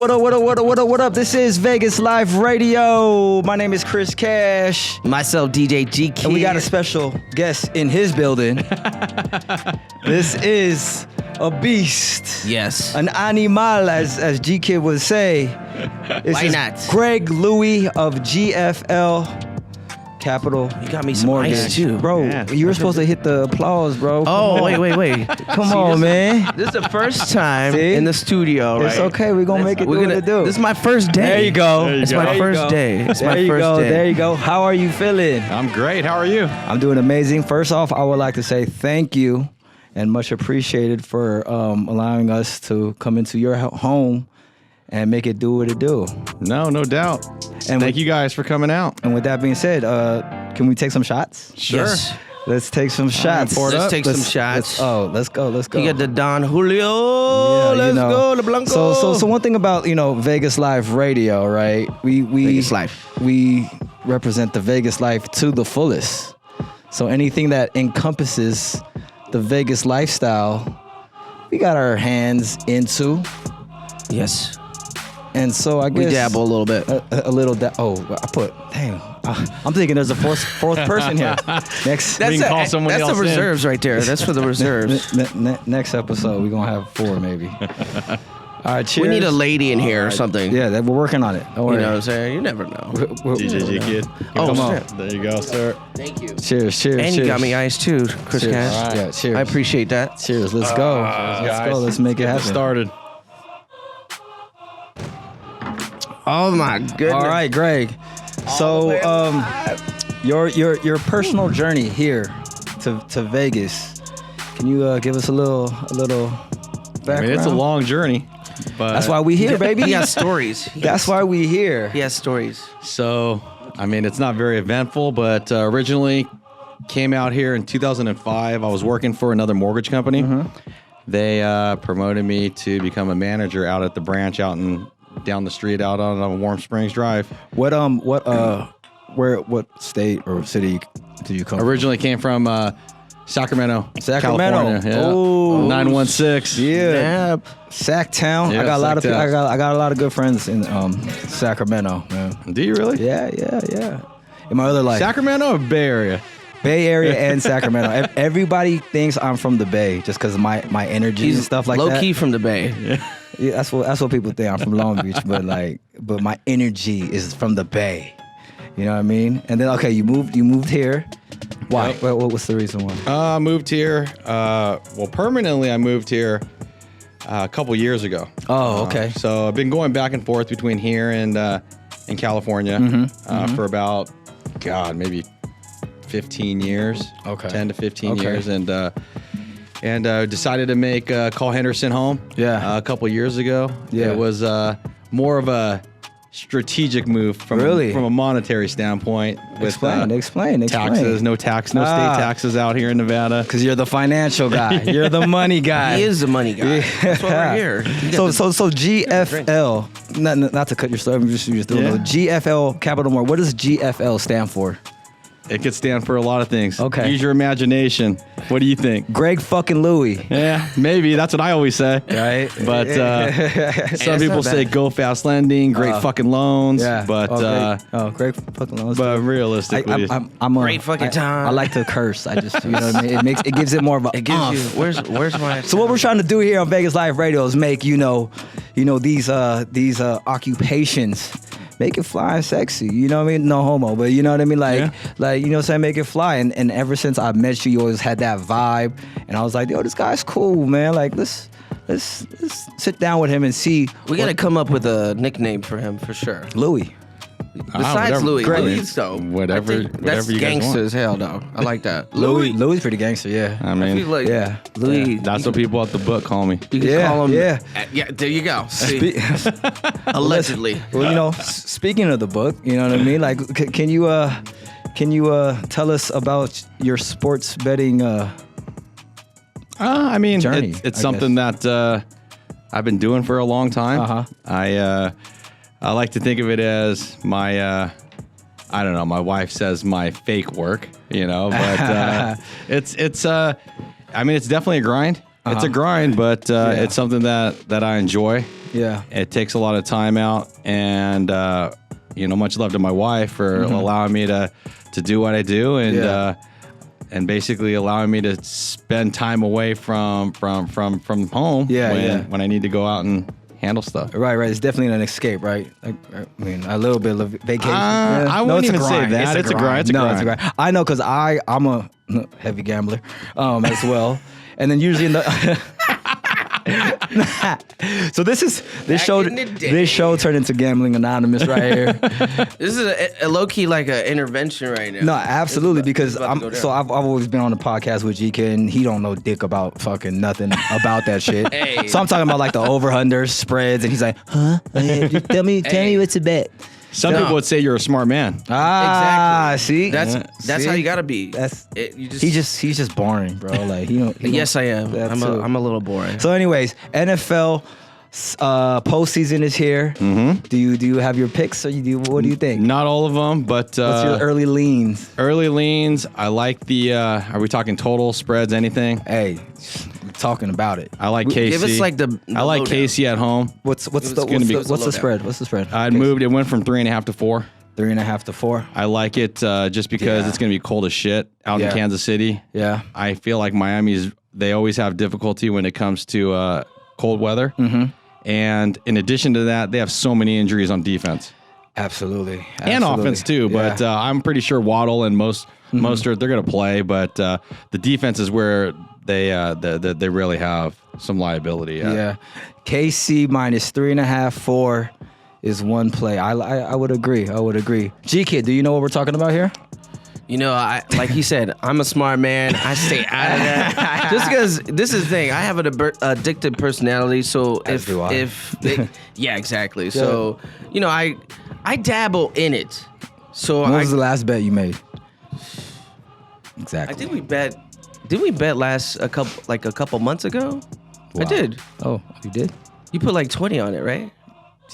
What up? This is VegasLife Radio. My name is Chris Cash. Myself, DJ G Kid. And we got a special guest in his building. This is a beast. Yes. An animal, as G Kid would say. Why not? Greg Louie of GFL Capital You got me some Mortgages. ice too. Bro, you were supposed to hit the applause, bro. Oh, wait. Come on, man. This is the first time See? in the studio, right? It's okay. We're going to make it do what it do. This is my first day. There you go. It's my first day. It's my first day. There you go. How are you feeling? I'm great. How are you? I'm doing amazing. First off, I would like to say thank you and much appreciated for allowing us to come into your home and make it do what it do. No doubt. And thank you guys for coming out. And with that being said, can we take some shots? Sure. Yes. Let's take some shots. Let's take some shots. Let's go. You got the Don Julio. Yeah, Let's go, the Blanco. So one thing about, VegasLife Radio, right? We VegasLife. We represent the Vegas life to the fullest. So anything that encompasses the Vegas lifestyle, we got our hands into. Yes. And so I guess We dabble a little bit. A little. I'm thinking there's a fourth person here. Next. We can call someone That's else the in. reserves right there. That's for the reserves. Next episode, we're gonna have 4 maybe. All right, cheers. We need a lady in here or something. Yeah, we're working on it. Don't worry. You know what I'm saying? You never know. DJ G Kid. Oh, Come on. shit. There you go, sir. Thank you. Cheers. And you got me ice too, Chris Cheers. Cash. All right. Yeah, cheers. I appreciate that. Cheers. Let's go. Let's go. Let's make it happen. Started. Oh my goodness. All right, Greg. So, your personal journey here to Vegas. Can you give us a little background? I mean, it's a long journey, but That's why we here, baby. He has stories. That's why we here. He has stories. So, I mean, it's not very eventful, but originally came out here in 2005. I was working for another mortgage company. They promoted me to become a manager out at the branch down the street out on Warm Springs Drive. What state or city did you come Originally came from Sacramento, California. Yeah. Oh, 916. Yeah. Sac Town. Yeah, I got a lot of Sac Town. I got a lot of good friends in Sacramento, man. Do you really? Yeah. In my other life. Sacramento or Bay Area? Bay Area and Sacramento. Everybody thinks I'm from the Bay just because of my energy and stuff like that. Low key from the Bay. Yeah, that's what people think. I'm from Long Beach, but my energy is from the Bay. You know what I mean? And then you moved here. Why? Yep. What was the reason why? I moved here. Permanently I moved here a couple years ago. Oh, okay. So I've been going back and forth between here and in California for about maybe 15 years. Okay. 10 to 15 Okay. years, and decided to make Call Henderson home. Yeah. A couple years ago. Yeah. It was more of a strategic move from a monetary standpoint. With Explain. taxes, no state taxes out here in Nevada. Because you're the financial guy. You're the money guy. He is the money guy. That's why we're here. So GFL, not to cut your story, I'm just doing it. GFL Capital Mortgages. What does GFL stand for? It could stand for a lot of things. Okay. Use your imagination. What do you think? Greg fucking Louie. Yeah, maybe. That's what I always say. Right? But some people say go fast lending, great fucking loans. Yeah. But Greg fucking loans. but realistically, I'm a Great fucking time. I like to curse. I just, you know what I mean? It gives it more of a. It gives you. Where's my? So what we're trying to do here on VegasLife Radio is make these occupations. Make it fly and sexy, you know what I mean? No homo, but you know what I mean? Like you know what I'm saying? Make it fly. And ever since I met you, you always had that vibe. And I was like, yo, this guy's cool, man. Like, let's sit down with him and see. We gotta come up with a nickname for him for sure. Louie. Besides whatever. Louie, Great. Louie's dope. Whatever That's you guys gangsta want. as hell, though. I like that. Louie's pretty gangster, yeah. I I mean, feel like Yeah. Louie. that's what people at the book call me. You can Yeah, call him. yeah. Yeah. There you go. See, allegedly. Well, speaking of the book, you know what I mean? Like, can you tell us about your sports betting? I mean, Journey, it's I something that I've been doing for a long time. I like to think of it as my. I don't know. My wife says my fake work, but it's. I mean, it's definitely a grind. It's a grind, but it's something that I enjoy. Yeah. It takes a lot of time out, and much love to my wife for allowing me to do what I do, and basically allowing me to spend time away from home when I need to go out and handle stuff. Right. It's definitely an escape, right? I mean, a little bit of vacation. I wouldn't even say that. It's a grind. It's a grind. I know, because I'm a heavy gambler as well. And then usually in the so this show turned into Gambling Anonymous right here. This is a low key like an intervention right now. No, absolutely, because I've always been on the podcast with GK, and he don't know dick about fucking nothing about that shit. Hey. So I'm talking about like the over/under spreads, and he's like, huh? Tell me what's a bet. Some people would say you're a smart man. Exactly. See, that's how you gotta be. He's just boring, bro. Like yes, I am. I'm a little boring. So, anyways, NFL postseason is here. Mm-hmm. Do you have your picks, or what do you think? Not all of them, but what's your early leans? Early leans. I like the. Are we talking total spreads? Anything? Hey, we're talking about it. I like KC. Give us like the I like KC at home. What's the spread? What's the spread? It went from 3.5 to 4. 3.5 to 4. I like it just because it's going to be cold as shit out in Kansas City. Yeah. I feel like they always have difficulty when it comes to cold weather. Mm-hmm. And in addition to that, they have so many injuries on defense. Absolutely. And offense too. Yeah. But I'm pretty sure Waddle and Mostert, they're going to play. But the defense is where they really have some liability. Yeah. KC minus 3.5, 4 is one play. I would agree. G-Kid, do you know what we're talking about here? Like he said, I'm a smart man. I stay out of that. Just because this is the thing, I have an addictive personality. So yeah, exactly. Yeah. So I dabble in it. So when was the last bet you made? Exactly. I think we bet. Did we bet a couple months ago? Wow. I did. Oh, you did? You put like 20 on it, right?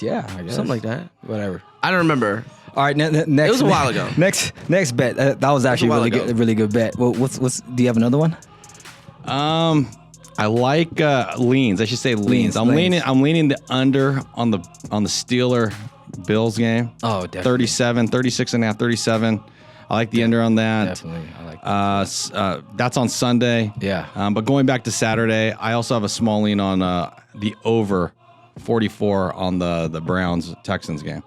Yeah, I guess. Something like that. Whatever. I don't remember. All right, next. It was a while ago. Next bet. That was actually a really good bet. Well, what's? Do you have another one? I like leans. I should say leans. I'm leaning the under on the Steeler Bills game. Oh, definitely. 36.5, 37. I like the under on that. Definitely, I like that. That's on Sunday. Yeah. But going back to Saturday, I also have a small lean on the over 44 on the Browns Texans game.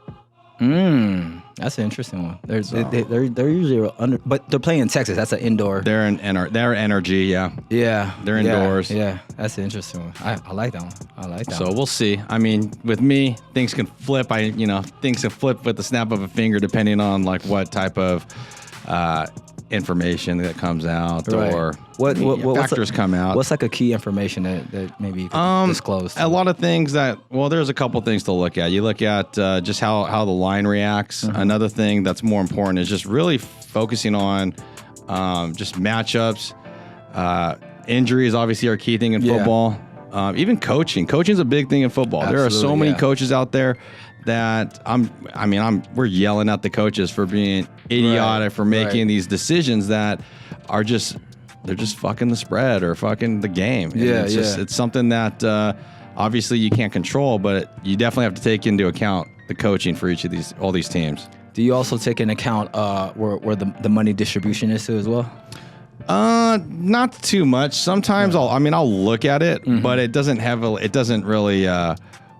That's an interesting one. They're usually under, but they're playing in Texas. That's an indoor. They're energy, yeah. Yeah, they're indoors. Yeah, that's an interesting one. I like that one. So we'll see. I mean, with me, things can flip. Things can flip with the snap of a finger, depending on like what type of information that comes out or what factors come out. What's like a key information that maybe you can disclose? A lot of things there's a couple things to look at. You look at just how the line reacts. Mm-hmm. Another thing that's more important is just really focusing on just matchups. Injuries obviously are a key thing in football. Even coaching. Coaching is a big thing in football. Absolutely, there are so many coaches out there that we're yelling at the coaches for being idiotic, for making these decisions that are they're just fucking the spread or fucking the game. And it's something that obviously you can't control, but you definitely have to take into account the coaching for all these teams. Do you also take into account where the money distribution is too as well? Not too much. Sometimes I'll look at it, but it doesn't really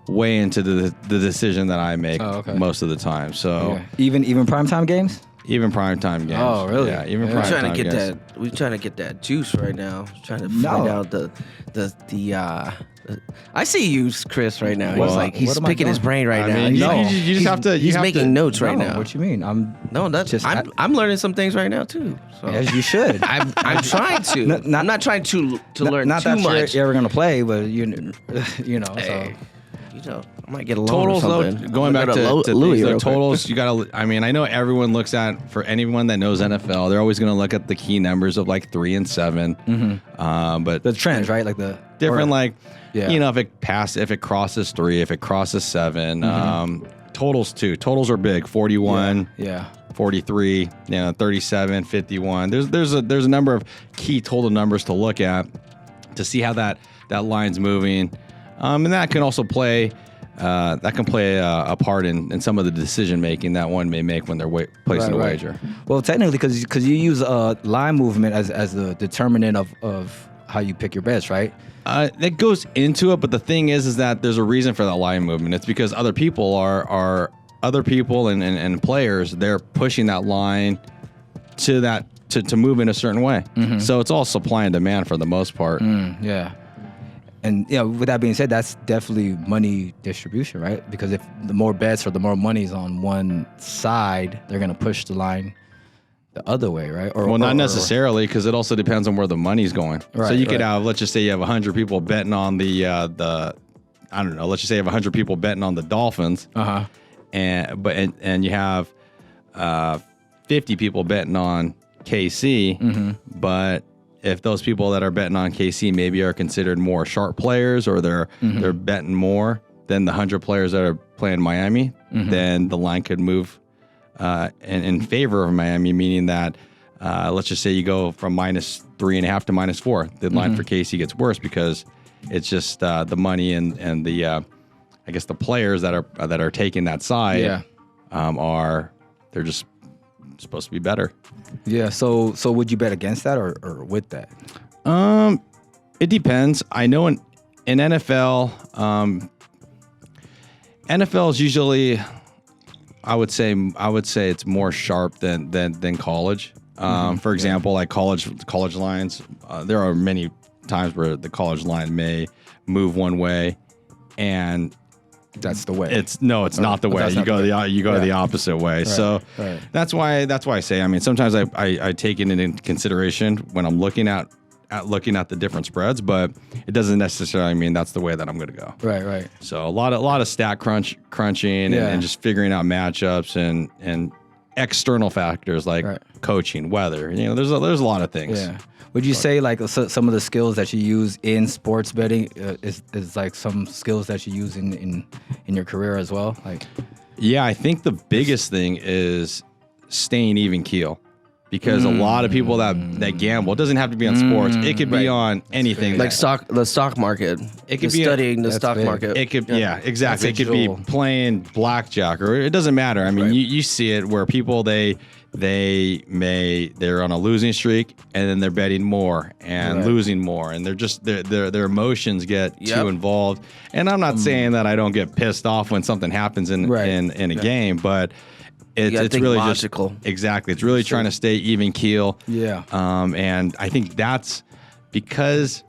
weigh into the decision that I make most of the time. So even primetime games? Even primetime games. Oh, really? Yeah, even primetime games. We're trying to get that juice right now. Trying to find out the I see you, Chris, right now. He's picking his brain right now. You just have to. He's making notes right now. What you mean? I'm learning some things right now too. So. As you should. I'm trying to. I'm not trying to learn not too that much. You're ever gonna play, but So I might get a loan or something. Going back to Louie, totals, you gotta. I know everyone looks at, for anyone that knows NFL, they're always gonna look at the key numbers of like 3 and 7. Mm-hmm. But the trends, right? Like the different, if it crosses 3, if it crosses 7. Totals too. Totals are big. 41. 43. 37. 51. There's a number of key total numbers to look at to see how that that line's moving, and that can also play. That can play a part in some of the decision making that one may make when they're placing a wager. Well, technically, because you use line movement as the determinant of how you pick your bets, right? That goes into it, but the thing is that there's a reason for that line movement. It's because other people are other people and players. They're pushing that line to move in a certain way. Mm-hmm. So it's all supply and demand for the most part. Yeah. And with that being said, that's definitely money distribution, right? Because if the more bets or the more money's on one side, they're gonna push the line the other way, right? Well, not necessarily, because it also depends on where the money's going. Right, so you could have, let's just say you have 100 people betting on the I don't know, let's just say you have 100 people betting on the Dolphins, and you have 50 people betting on KC, but if those people that are betting on KC maybe are considered more sharp players, or they're betting more than the 100 players that are playing Miami, then the line could move in favor of Miami, meaning that let's just say you go from -3.5 to -4. The line for KC gets worse because it's just the money and the I guess the players that are taking that side they're just supposed to be better. Yeah. So would you bet against that or with that? It depends. I know in NFL, NFL is usually, I would say it's more sharp than college. For example, like college lines, there are many times where the college line may move one way, and that's the way. It's not the way. You go the opposite way. Right, so that's why I say. I mean, sometimes I take it into consideration when I'm looking at the different spreads, but it doesn't necessarily mean that's the way that I'm going to go. Right. So a lot of stat crunching and just figuring out matchups and external factors like coaching, weather. There's a lot of things. Yeah. Would you say like some of the skills that you use in sports betting is like some skills that you use in your career as well? Like, yeah, I think the biggest thing is staying even keel, because a lot of people that gamble, it doesn't have to be on sports. It could be on anything, like the stock market. It could be studying the stock market. It could, exactly. It could be playing blackjack, or it doesn't matter. I mean, you see it where people they're on a losing streak and then they're betting more and losing more, and they're just their emotions get too involved. And I'm not saying that I don't get pissed off when something happens in a game, but it's really logical. Exactly. It's really trying to stay even keel. Yeah. And I think that's because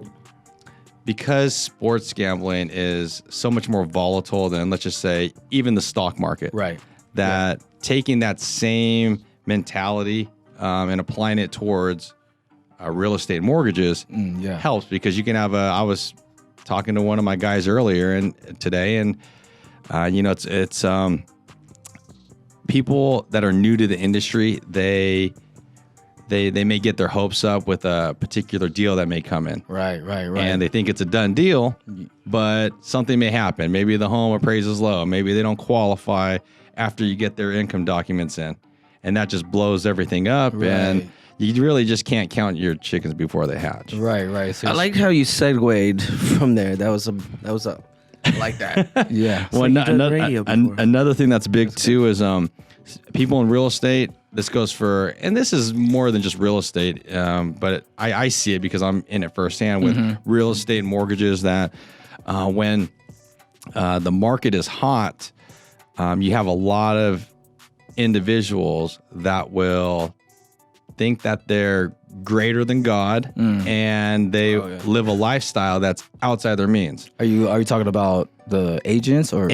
sports gambling is so much more volatile than, let's just say, even the stock market. Right. That taking that same mentality and applying it towards real estate mortgages helps, because you can have I was talking to one of my guys earlier today, and it's people that are new to the industry, they may get their hopes up with a particular deal that may come in. Right. And they think it's a done deal, but something may happen. Maybe the home appraises low. Maybe they don't qualify after you get their income documents in. And that just blows everything up. Right. And you really just can't count your chickens before they hatch. Right. So I like how you segued from there. That was a I like that. Yeah. Well, another thing that's big too is people in real estate. This goes for, and this is more than just real estate, but I see it because I'm in it firsthand with real estate mortgages, that when the market is hot, you have a lot of individuals that will think that they're greater than God, and they live a lifestyle that's outside their means. Are you talking about the agents or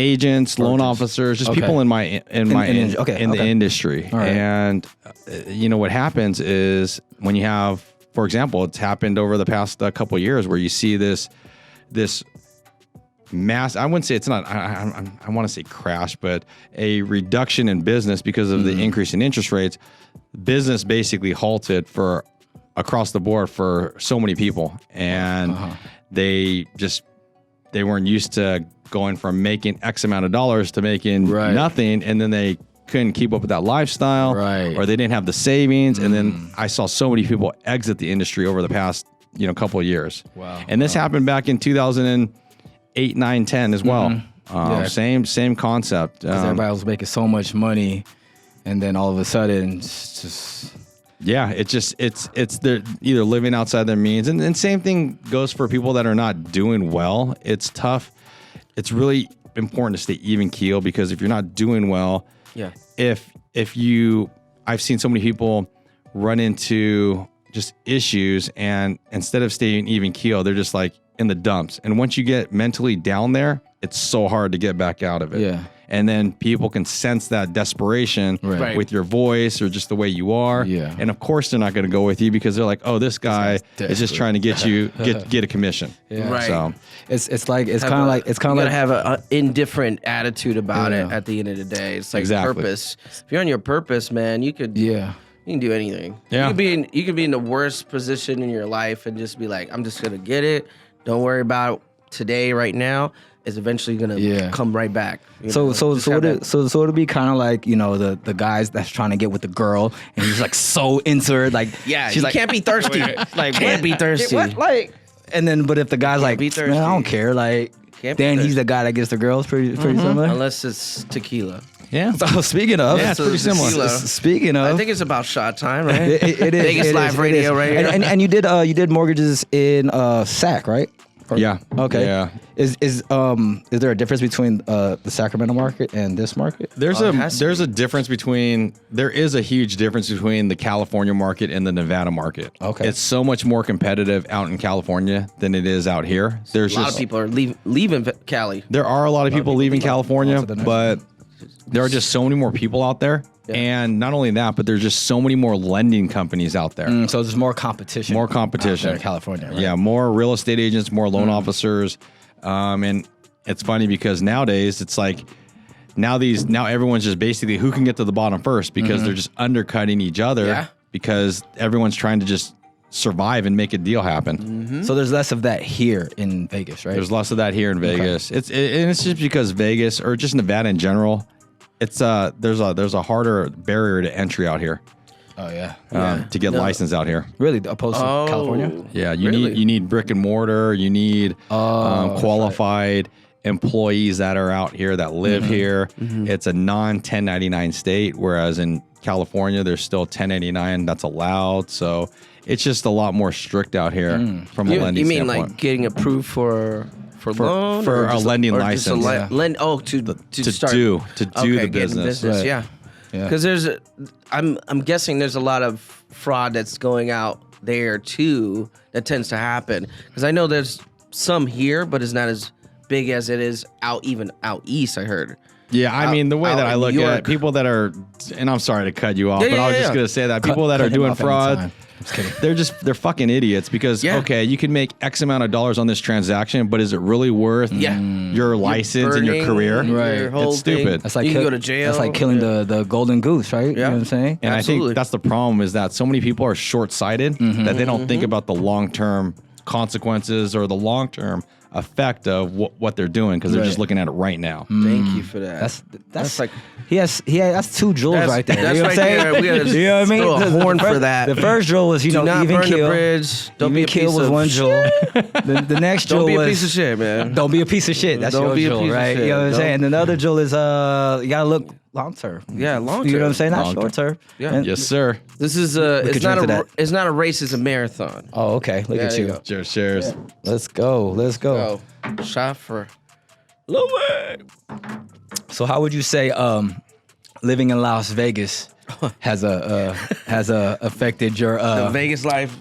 loan officers, just people in the industry? Right. And what happens is when you have, for example, it's happened over the past couple of years where you see this mass, I wouldn't say it's not, I want to say crash, but a reduction in business because of the increase in interest rates. Business basically halted for across the board for so many people, and they weren't used to going from making X amount of dollars to making nothing, and then they couldn't keep up with that lifestyle, or they didn't have the savings. And then I saw so many people exit the industry over the past couple of years. Wow. And this happened back in 2008, 9, 10 as well. Same concept. Everybody was making so much money, and then all of a sudden, it's just. Yeah, it's they're either living outside their means, and same thing goes for people that are not doing well. It's tough. It's really important to stay even keel, because if you're not doing well, I've seen so many people run into just issues, and instead of staying even keel, they're just like in the dumps. And once you get mentally down there, it's so hard to get back out of it. Yeah. And then people can sense that desperation with your voice or just the way you are. Yeah. And of course they're not going to go with you, because they're like, oh, this guy is just trying to get you get a commission. Yeah. Right. So it's kind of like you gotta have an indifferent attitude about it. At the end of the day, it's like purpose. If you're on your purpose, man, you can do anything. Yeah. You could be in the worst position in your life and just be like, I'm just gonna get it. Don't worry about today, right now. Is eventually gonna come right back. So it'll be kind of like, the guys that's trying to get with the girl, and he's like so into her, like she's like, can't be thirsty. Like, can't be thirsty. What? Like, and then but if the guy's like, man, I don't care, like, then he's the guy that gets the girls. Pretty similar, unless it's tequila. yeah. So speaking of, Yeah, it's pretty similar. tequila. Speaking of, I think it's about shot time, right? it is VegasLife Radio right here. And you did mortgages in SAC, right? Yeah. Okay. Yeah. Is there a difference between the Sacramento market and this market? There is a huge difference between the California market and the Nevada market. Okay. It's so much more competitive out in California than it is out here. There's a lot of people are leaving Cali. There are a lot of people leaving California, to the next but there are just so many more people out there. Yeah. And not only that, but there's just so many more lending companies out there. So there's more competition. More competition. Out there in California, right? Yeah, more real estate agents, more loan officers. And it's funny because nowadays it's like now everyone's just basically who can get to the bottom first, because they're just undercutting each other because everyone's trying to just survive and make a deal happen. So there's less of that here in Vegas, right? There's less of that here in Vegas. And it's just because Vegas, or just Nevada in general, it's there's a harder barrier to entry out here. Oh yeah. To get licensed out here. Really, opposed to California? Yeah, you need brick and mortar. You need qualified employees that are out here that live here. It's a non-1099 state, whereas in California there's still 1099 that's allowed. So it's just a lot more strict out here from a lending standpoint. You mean like getting approved for loan, for a lending or license? To start do the business. Right. Yeah. Because I'm guessing there's a lot of fraud that's going out there too that tends to happen. Because I know there's some here, but it's not as big as it is out east. I heard. Yeah, I mean, the way that I look at people that are, and I'm sorry to cut you off, but I was just gonna say that people that are doing fraud, they're fucking idiots, because okay, you can make X amount of dollars on this transaction, but is it really worth your license and your career? Right, it's stupid. That's like you can go to jail. That's like killing the golden goose, right? You know what I'm saying? And Absolutely. I think that's the problem, is that so many people are short-sighted that they don't think about the long-term consequences or the long-term effect of what they're doing, because they're just looking at it right now. Thank you for that. That's like that's two jewels right there. That's you know what I'm saying? We gotta you know what I mean? throw a horn for that. The first jewel was Do not even burn kill. the bridge. Don't be a kill piece was of one jewel. The next jewel Don't be was a piece of shit, man. Don't be a piece of shit. That's Don't your be a jewel, piece of right? shit. You know what I'm Don't- saying? And another jewel is you gotta look long term. Yeah, long term. You know what I'm saying? Not Long short term. Yeah. Yes, sir. This is could it's not drink to it's not a race, it's a marathon. Oh, okay. Look at there you you. go. Cheers. Let's go. Go. Shot for Louie. So how would you say living in Las Vegas has affected your The Vegas life.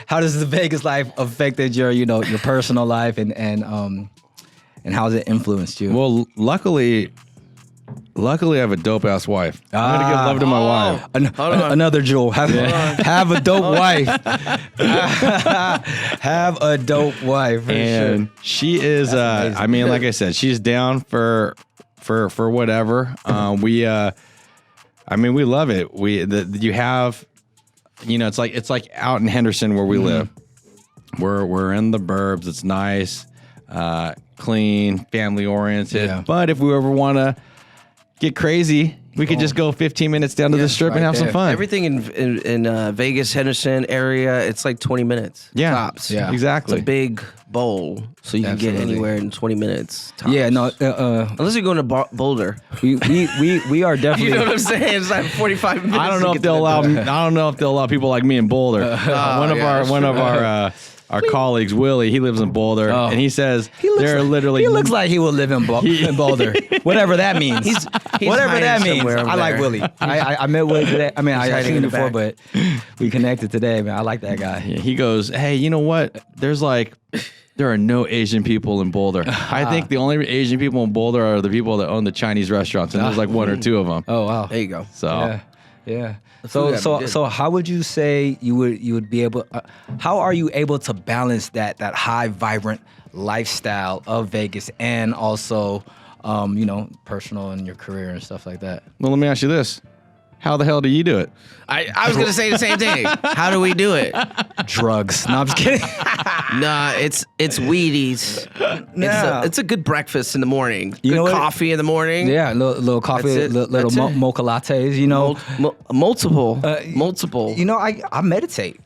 how does the Vegas life affected your your personal life and how has it influenced you? Well, luckily I have a dope ass wife. I'm gonna give love to my wife. Hold on. Another jewel. Have a dope wife. Have a dope wife. And she is I mean, like I said, she's down for whatever. We love it. You have, it's like out in Henderson where we live. We're in the burbs. It's nice, clean, family oriented. Yeah. But if we ever want to get crazy, we could just go 15 minutes down to the strip and have some fun. Everything in Vegas, Henderson area, it's like 20 minutes tops. Yeah, exactly. It's a big bowl, so you can get anywhere in 20 minutes tops. Yeah, no. Unless you're going to Boulder. We are definitely. You know what I'm saying? It's like 45 minutes. I don't know if they'll allow. I don't know if they'll allow people like me in Boulder. One of our colleagues, Willie, he lives in Boulder, and he says they're literally. He looks like he would live in Boulder, whatever that means. He's whatever that means. I like Willie. I met Willie today. I mean, I seen him before, but we connected today, man. I like that guy. Yeah, he goes, hey, you know what? There are no Asian people in Boulder. I think the only Asian people in Boulder are the people that own the Chinese restaurants, and there's like one or two of them. Oh wow, there you go. So yeah. So how would you say you would be able? How are you able to balance that high vibrant lifestyle of Vegas and also, personal and your career and stuff like that? Well, let me ask you this: how the hell do you do it? I was gonna say the same thing. How do we do it? Drugs. No, I'm just kidding. Nah, it's Wheaties. Yeah. It's a good breakfast in the morning. You know good what? coffee in the morning. Yeah, little coffee, That's it. little That's it. mocha lattes. You know, multiple. You know, I meditate.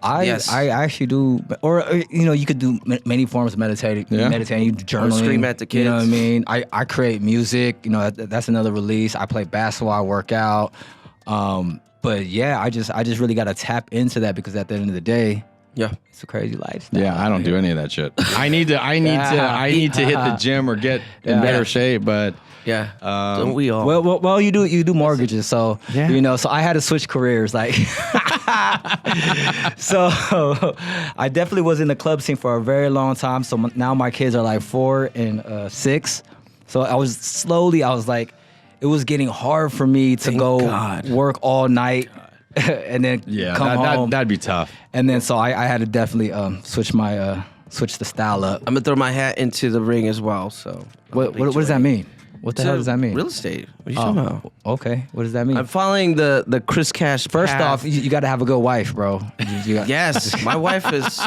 I actually do, or you could do many forms of meditating. Yeah. Meditating, journaling. Or scream at the kids. You know what I mean? I create music. You know, that's another release. I play basketball. I work out. But yeah, I just really got to tap into that because at the end of the day, it's a crazy lifestyle. Yeah, I don't do any of that shit. I need to hit the gym or get in better shape, but don't we all? Well, you do mortgages, so so I had to switch careers, like. So I definitely was in the club scene for a very long time. So now my kids are like 4 and 6. So I was like, it was getting hard for me to work all night and then come home. That'd be tough. And then so I had to definitely switch the style up. I'm gonna throw my hat into the ring as well. So What does that mean? What the hell does that mean? Real estate. What are you talking about? Okay. What does that mean? I'm following the Chris Cash First path. off, you got to have a good wife, bro. Yes, my wife is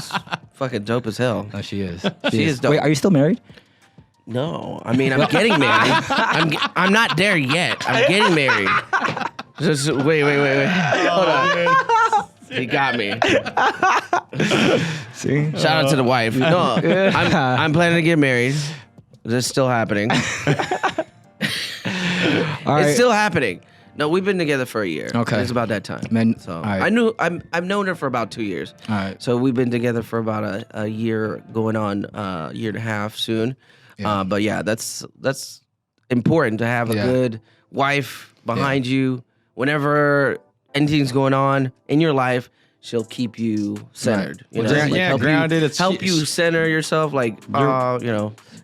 fucking dope as hell. Oh, she is. She is dope. Wait, are you still married? No, I mean I'm getting married. I'm not there yet. I'm getting married. Just wait. Hold on. He got me. See? Shout out to the wife. No, I'm planning to get married. This is still happening. All right. It's still happening. No, we've been together for a year. Okay. It's about that time. Man, so all right. I've known her for about 2 years. All right. So we've been together for about a year, going on a year and a half soon. Yeah. But yeah, that's important to have a good wife behind you. Whenever anything's going on in your life, she'll keep you centered. Right. You know, Well, grounded. Help you center yourself. Like,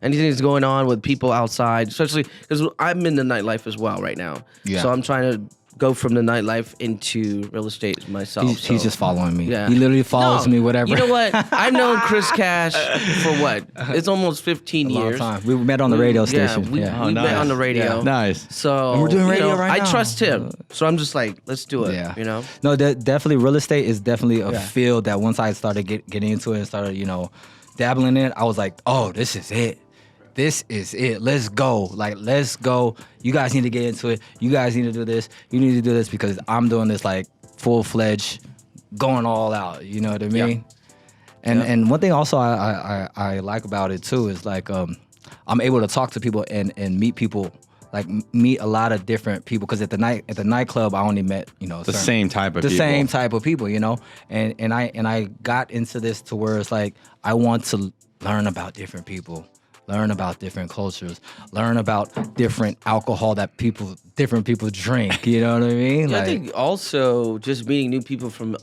anything that's going on with people outside, especially because I'm in the nightlife as well right now. Yeah. So I'm trying to go from the nightlife into real estate myself. He's just following me. Yeah. He literally follows me, whatever. You know what? I've known Chris Cash for what? It's almost 15 Long years. time. We met on the radio station. We met on the radio. Yeah. Nice. So And we're doing radio right now. I trust him. So I'm just like, let's do it. Yeah. You know? No, definitely real estate is definitely a field that once I started getting into it and started, dabbling in it, I was like, oh, this is it. This is it. Let's go. Like, let's go. You guys need to get into it. You guys need to do this. You need to do this because I'm doing this like full-fledged, going all out. You know what I mean? Yeah. And one thing also I like about it too is like I'm able to talk to people and meet people, like meet a lot of different people. Because at the nightclub I only met the same type of people. The same type of people, and I got into this to where it's like I want to learn about different people. Learn about different cultures. Learn about different alcohol that different people drink. You know what I mean? I think also just meeting new people from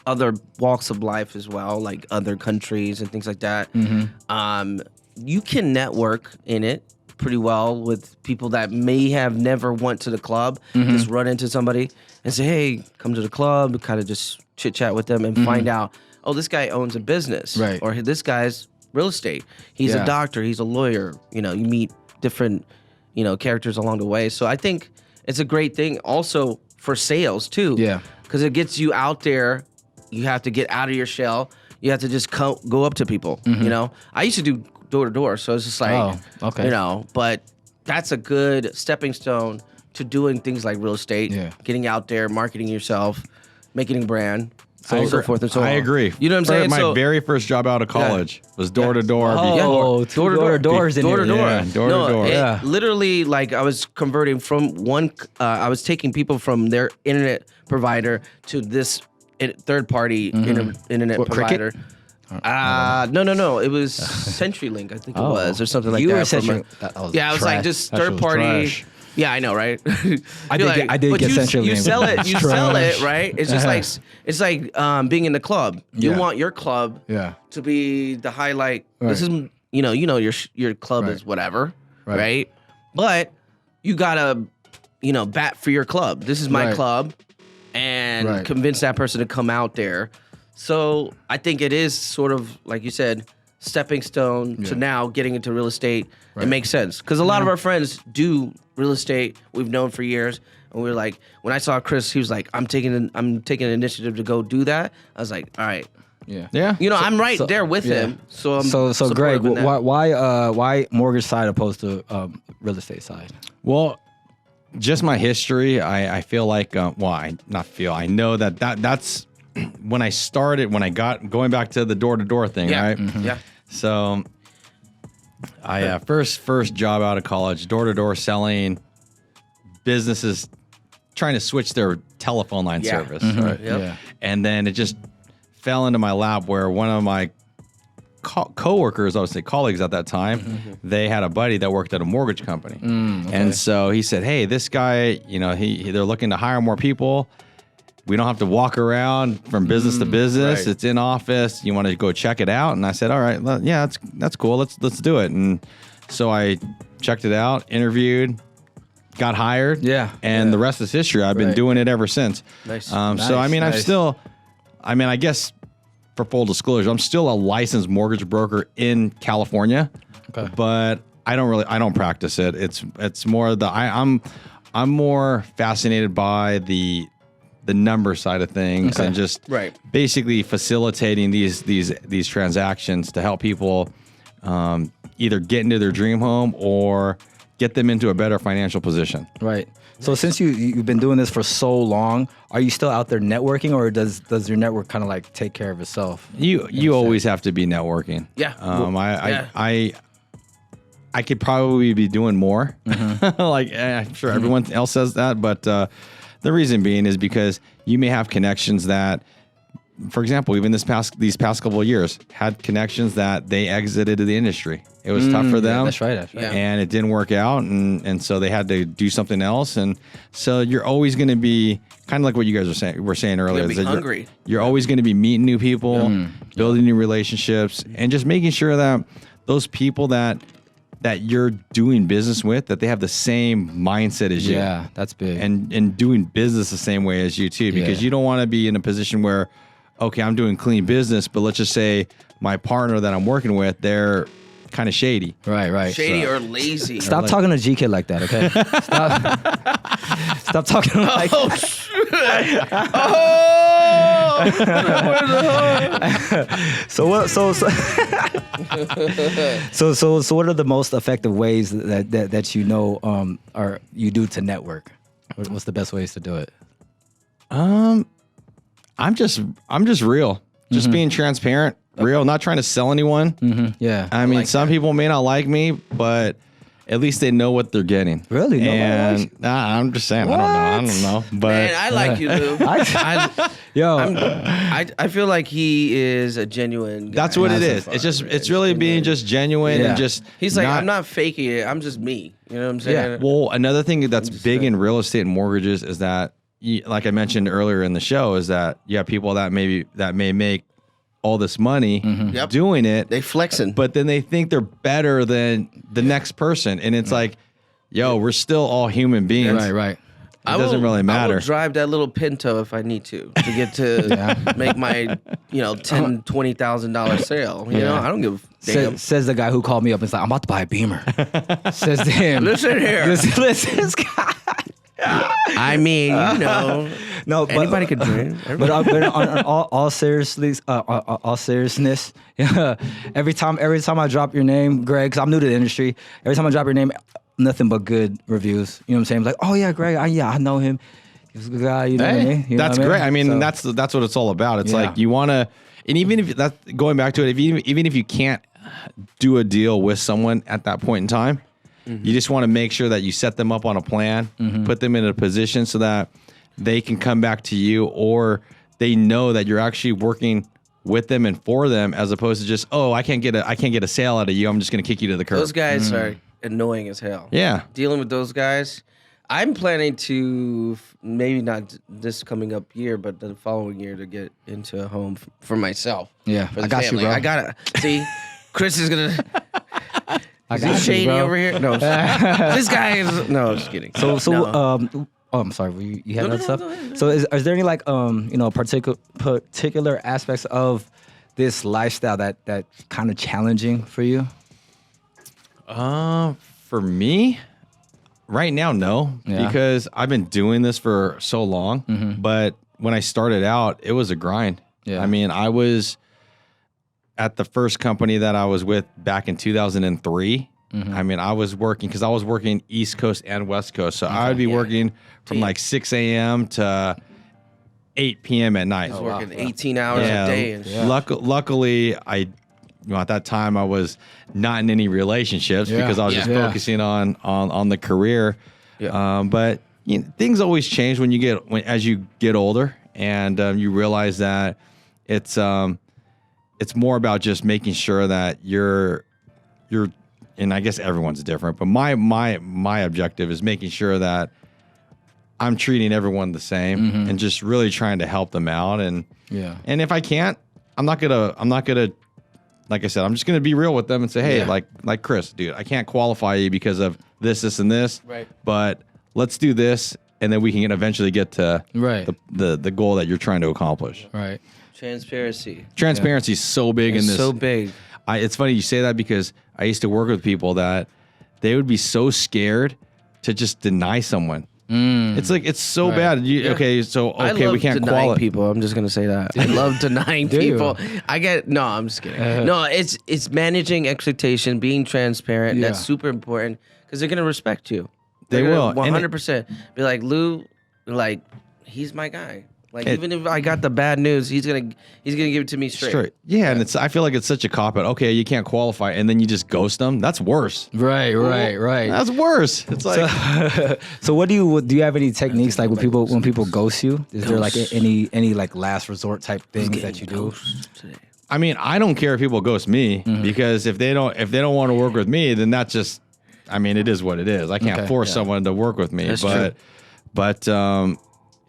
other walks of life as well, like other countries and things like that. Mm-hmm. You can network in it pretty well with people that may have never went to the club. Mm-hmm. Just run into somebody and say, "Hey, come to the club." Kind of just chit chat with them and find out, oh, this guy owns a business, right? Or this guy's real estate. He's a doctor. He's a lawyer. You meet different, characters along the way. So I think it's a great thing also for sales too. Yeah. Because it gets you out there. You have to get out of your shell. You have to just go up to people. Mm-hmm. I used to do door to door. So it's just like, but that's a good stepping stone to doing things like real estate, getting out there, marketing yourself, making a brand. So forth and so on. I agree. You know what I'm saying? My very first job out of college was door to door. Oh, door to doors. Door to door. Yeah, door to door. Yeah. Literally, like I was converting from I was taking people from their internet provider to this third party internet provider. No. It was CenturyLink, I think it was, or something like that. You were CenturyLink. I was like just third party. Yeah, I know, right? I did get CenturyLink. You sell it, right? It's just like being in the club. You want your club to be the highlight. Right. This is your club is whatever, right? But you gotta bat for your club. This is my club, and convince that person to come out there. So I think it is sort of like you said, stepping stone to now getting into real estate. It makes sense because a lot of our friends do real estate. We've known for years, and we were like, when I saw Chris, he was like, I'm taking an initiative to go do that. I was like, all right, yeah. I'm right there with him. So so Greg, why mortgage side opposed to real estate side? Well, just my history. I feel like I know that's when I started. When I got going back to the door to door thing, right? Mm-hmm. Yeah. So I first job out of college, door to door selling, businesses trying to switch their telephone line service, right? Yep. Yeah. And then it just fell into my lap where one of my coworkers, I would say colleagues at that time, they had a buddy that worked at a mortgage company, and so he said, "Hey, this guy, they're looking to hire more people. We don't have to walk around from business to business. Right. It's in office. You want to go check it out?" And I said, "All right, yeah, that's cool. Let's do it." And so I checked it out, interviewed, got hired. Yeah. And the rest is history. I've been doing it ever since. Nice. So I mean, I guess for full disclosure, I'm still a licensed mortgage broker in California. Okay. But I don't practice it. It's more I'm more fascinated by the number side of things and just basically facilitating these transactions to help people either get into their dream home or get them into a better financial position. Right. So since you've been doing this for so long, are you still out there networking, or does your network kind of like take care of itself? You always have to be networking. Yeah. I could probably be doing more. Like I'm sure everyone else says that, but the reason being is because you may have connections that, for example, even these past couple of years, had connections that they exited the industry. It was tough for them. That's right. And it didn't work out, and so they had to do something else. And so you're always going to be kind of like what you guys were saying earlier. You're hungry. You're always going to be meeting new people, building new relationships, and just making sure that those people that you're doing business with, that they have the same mindset as you. Yeah, that's big. And doing business the same way as you too, because you don't want to be in a position where, okay, I'm doing clean business, but let's just say my partner that I'm working with, they're kind of shady. Right. Shady or lazy. Stop talking to GK like that, okay? Stop talking like So what are the most effective ways that you do to network? What's the best ways to do it? I'm just real. Just being transparent, real, not trying to sell anyone. Yeah. I mean, some people may not like me, but at least they know what they're getting. Really? And I'm just saying, I don't know. But man, I like you, Lou. I feel like he is a genuine guy. That's what it is. It's really being just genuine and just. He's like, I'm not faking it. I'm just me. You know what I'm saying? Yeah. Well, another thing that's big in real estate and mortgages is that, like I mentioned earlier in the show, is that you have people that may make all this money doing it. They flexing. But then they think they're better than the next person. And it's like, yo, we're still all human beings. Right. It doesn't really matter. I will drive that little Pinto if I need to get to make my $10,000, $20,000 sale. You know, I don't give a damn. Says the guy who called me up and said, "I'm about to buy a Beamer." Says to him, "Listen here, listen, Scott." I mean, no, but anybody could dream. But on all seriousness, every time I drop your name, Greg, 'cause I'm new to the industry. Every time I drop your name, nothing but good reviews. You know what I'm saying? Like, oh yeah, Greg, I know him. He's a good guy. You know what I mean? You know That's what great. I mean, So- that's what it's all about. It's like you want to, and even if that going back to it, even if you can't do a deal with someone at that point in time, you just want to make sure that you set them up on a plan, put them in a position so that they can come back to you, or they know that you're actually working with them and for them, as opposed to just, oh, I can't get a sale out of you, I'm just going to kick you to the curb. Those guys are annoying as hell. Yeah. Dealing with those guys. I'm planning to maybe not this coming up year, but the following year to get into a home for myself. Yeah, for the I got family. you, bro. I gotta see. Chris is gonna. I Is got he you, shady bro. over here? No, this guy is. No, just kidding. So No. I'm sorry. You had No, other no, stuff. go ahead. So is there any like particular aspects of this lifestyle that kind of challenging for you? For me, right now, no, Yeah. because I've been doing this for so long. But when I started out, it was a grind. Yeah. I mean, I was at the first company that I was with back in 2003. I mean, I was working because I was working East Coast and West Coast. So I would be working from like 6 a.m. to 8 p.m. at night. He's working 18 hours a day. And shit. Luckily, at that time I was not in any relationships because I was just focusing on the career. Yeah. But things always change as you get older, and you realize that it's more about just making sure that you're. And I guess everyone's different, but my objective is making sure that I'm treating everyone the same and just really trying to help them out. And if I can't, I'm not gonna, like I said, I'm just gonna be real with them and say, hey, like Chris, dude, I can't qualify you because of this, and this. Right. But let's do this, and then we can eventually get to the goal that you're trying to accomplish. Right. Transparency. Transparency is so big in this. So big. It's funny you say that because I used to work with people that they would be so scared to just deny someone. It's like, it's so bad. Okay, so I love we can't denying qualify. people. I'm just gonna say that. I love denying people. I'm just kidding. No, it's managing expectation, being transparent. That's super important because they're gonna respect you. They will. 100%. Be like, Lou, like, he's my guy. Like, even if I got the bad news, he's gonna give it to me straight. Yeah, and I feel like it's such a cop out. Okay, you can't qualify, and then you just ghost them. That's worse. Right. That's worse. It's like, So what do you have any techniques like when people ghost you? Is there like any like last resort type things that you do? I mean, I don't care if people ghost me because if they don't want to work with me, then that's just, I mean, it is what it is. I can't force someone to work with me. That's true. But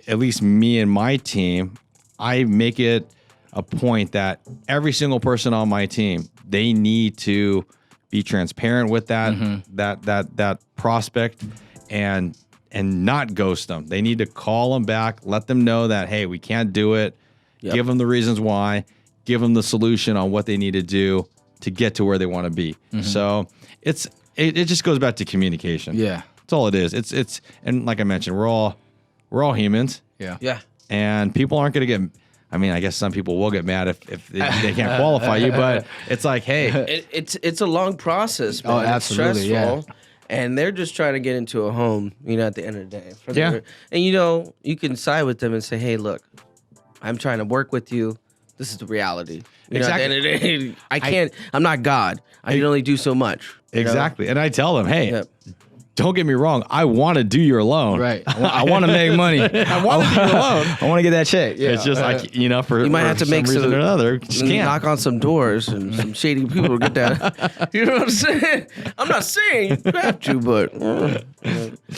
at least me and my team, I make it a point that every single person on my team, they need to be transparent with that prospect and not ghost them. They need to call them back, let them know that, hey, we can't do it. Yep. Give them the reasons why, give them the solution on what they need to do to get to where they want to be. So it just goes back to communication. Yeah. That's all it is. It's and like I mentioned, we're all humans. Yeah. And people aren't going to get, I mean, I guess some people will get mad if they can't qualify you, but it's like, hey. It's a long process, man. Oh, absolutely, It's stressful. And they're just trying to get into a home, at the end of the day. Yeah. And, you can side with them and say, hey, look, I'm trying to work with you. This is the reality. Exactly. At the end of the day, I'm not God. I can only do so much. Exactly. And I tell them, hey, Yep. don't get me wrong. I want to do your loan. Right. I want to make money. I want to do your loan. I want to get that check. Yeah. It's just like, for You might have to some make reason some or another, just can't. knock on some doors and some shady people to get that. You know what I'm saying? I'm not saying you have to, but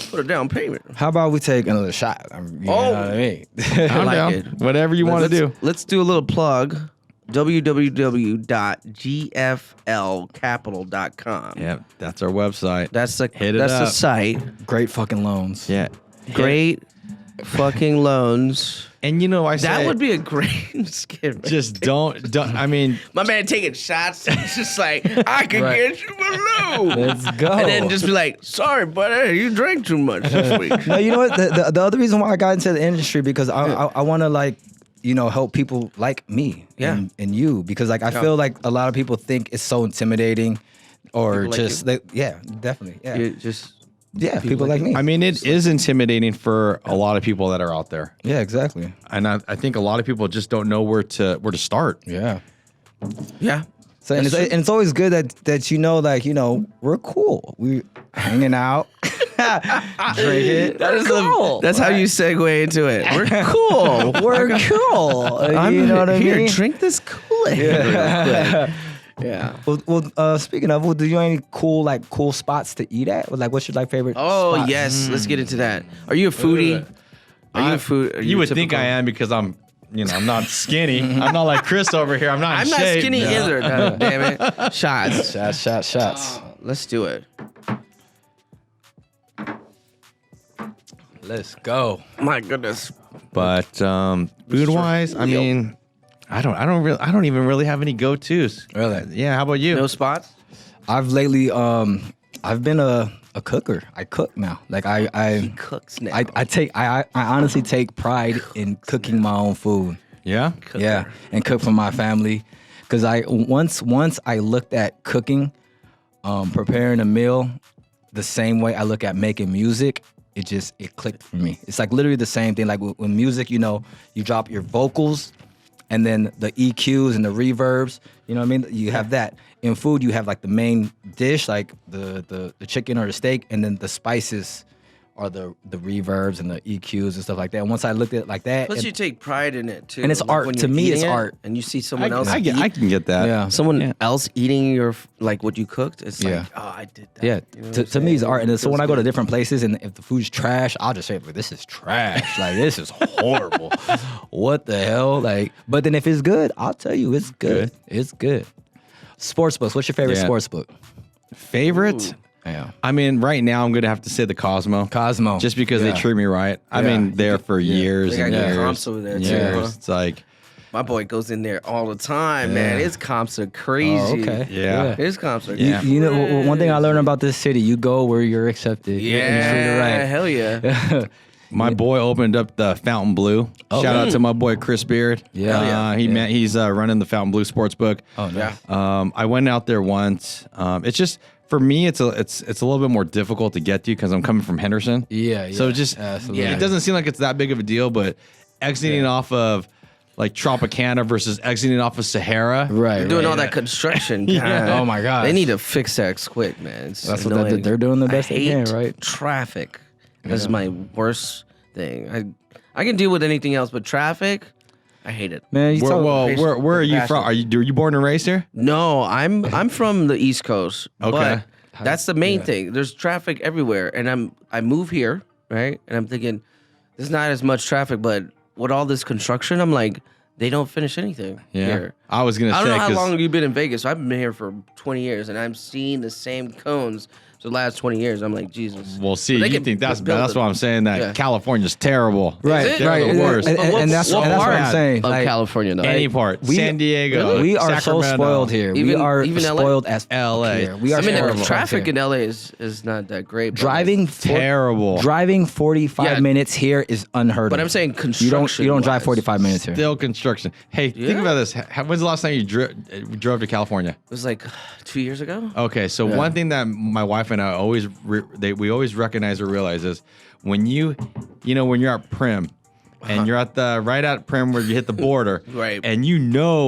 put a down payment. How about we take another shot? You know what I mean? I'm like down. it. Whatever you want to do. Let's do a little plug. www.gflcapital.com. Yeah, that's our website. That's the Hit it that's the up. site. Great fucking loans. Yeah. Great fucking loans. And I say That would be a great skit. just don't. I mean, My man taking shots. It's just like, I can get you a loan. Let's go. And then just be like, sorry, buddy, you drank too much this week. No, you know what? The other reason why I got into the industry because I want to help people like me and you because I feel like a lot of people think it's so intimidating or People like just you? definitely. Yeah. You just Yeah, people like me. I mean, it is intimidating for a lot of people that are out there. Yeah, exactly. And I think a lot of people just don't know where to start. Yeah. Yeah. So and it's always good that like we're cool. We hanging out, drinking. That is cool. That's how you segue into it. We're cool. We're cool. You know what I Here, mean? drink this Kool-Aid. Yeah. Yeah. Well, speaking of, do you know any cool spots to eat at? Like, what's your favorite? Oh spots? yes, let's get into that. Are you a foodie? You would think I am because I'm not skinny. I'm not like Chris over here. I'm not in not shape. skinny either. God damn it. Shots. Shots. Let's do it. Let's go. My goodness. But food wise, I mean, I don't even really have any go-tos. Really? Yeah. How about you? No spots? I've lately I've been a cooker. I cook now. Like He cooks now. I honestly take pride in cooking my own food. Yeah. Cooker. Yeah, and cook for my family. Cause once I looked at cooking, preparing a meal, the same way I look at making music. It clicked for me. It's like literally the same thing. Like with music, you drop your vocals, and then the EQs and the reverbs. You know what I mean? You have that. In food, you have like the main dish, like the chicken or the steak, and then the spices are the reverbs and the EQs and stuff like that. And once I looked at it like that, Plus, you take pride in it too. And it's art. When To you're me, it's eating it art. And you see someone else. I can get that. yeah, Someone else eating your what you cooked. It's Yeah. like, oh, I did that. yeah. You know what To I'm me, saying? it's art. And so when I go to Feels different places, and if the food's trash, I'll just say, "This is trash. Like this is horrible. What the hell?" Like, but then if it's good, I'll tell you it's good. It's good. Sports books. What's your favorite Yeah. sports book? Favorite? Yeah. I mean, right now I'm gonna have to say the Cosmo. Just because they treat me right. I mean, there for years They and got good years. comps over there, too, years. huh? It's like, My boy goes in there all the time, man. Yeah. His comps are crazy. Oh, okay. Yeah. His comps are Yeah. You know, one thing I learned about this city, you go where you're accepted. Yeah, And you're treated right. hell yeah. my boy opened up the Fountain Blue. Oh, Shout out to my boy Chris Beard. Yeah. He's running the Fountain Blue Sportsbook. Oh, no. Yeah. I went out there once. It's just for me, it's a little bit more difficult to get to because I'm coming from Henderson. Yeah. So just Absolutely. it doesn't seem like it's that big of a deal, but exiting off of like Tropicana versus exiting off of Sahara. Right. They're doing right. all that construction. Yeah. God. Oh, my gosh. They need to fix that quick, man. It's That's what annoying. they're doing the best I they hate can, right? Traffic. That's my worst thing. I can deal with anything else, but traffic, I hate it. Man, you talk, Where are you Passion. from? Are you born and raised here? No, I'm from the East Coast. Okay. But that's the main thing. There's traffic everywhere, and I move here, right? And I'm thinking there's not as much traffic, but with all this construction, I'm like, they don't finish anything here. I was gonna I say don't know how 'cause- long you've been in Vegas. I've been here for 20 years, and I'm seeing the same cones for the last 20 years. I'm like, Jesus. Well, see, But they you can think that's build bad. That's it. why I'm saying that Yeah. California's terrible. Right, Is it? They're right. the worst. And that's What what part I'm saying. of Like, California, though? Any part. we- San Diego. we are so Sacramento. spoiled here. We Even- are even LA? spoiled as LA. here. We are I mean, terrible. the traffic here. in LA is not that great. but- driving Terrible. Driving 45 Yeah. minutes here is unheard But of. I'm saying you construction. don't drive 45 minutes here. Still construction. Hey, think Yeah. about this. When's the last time you drove to California? It was like 2 years ago. Okay, so one thing that my wife and I always we always recognize or realize is when you're at Prim and you're right at Prim where you hit the border, Right. And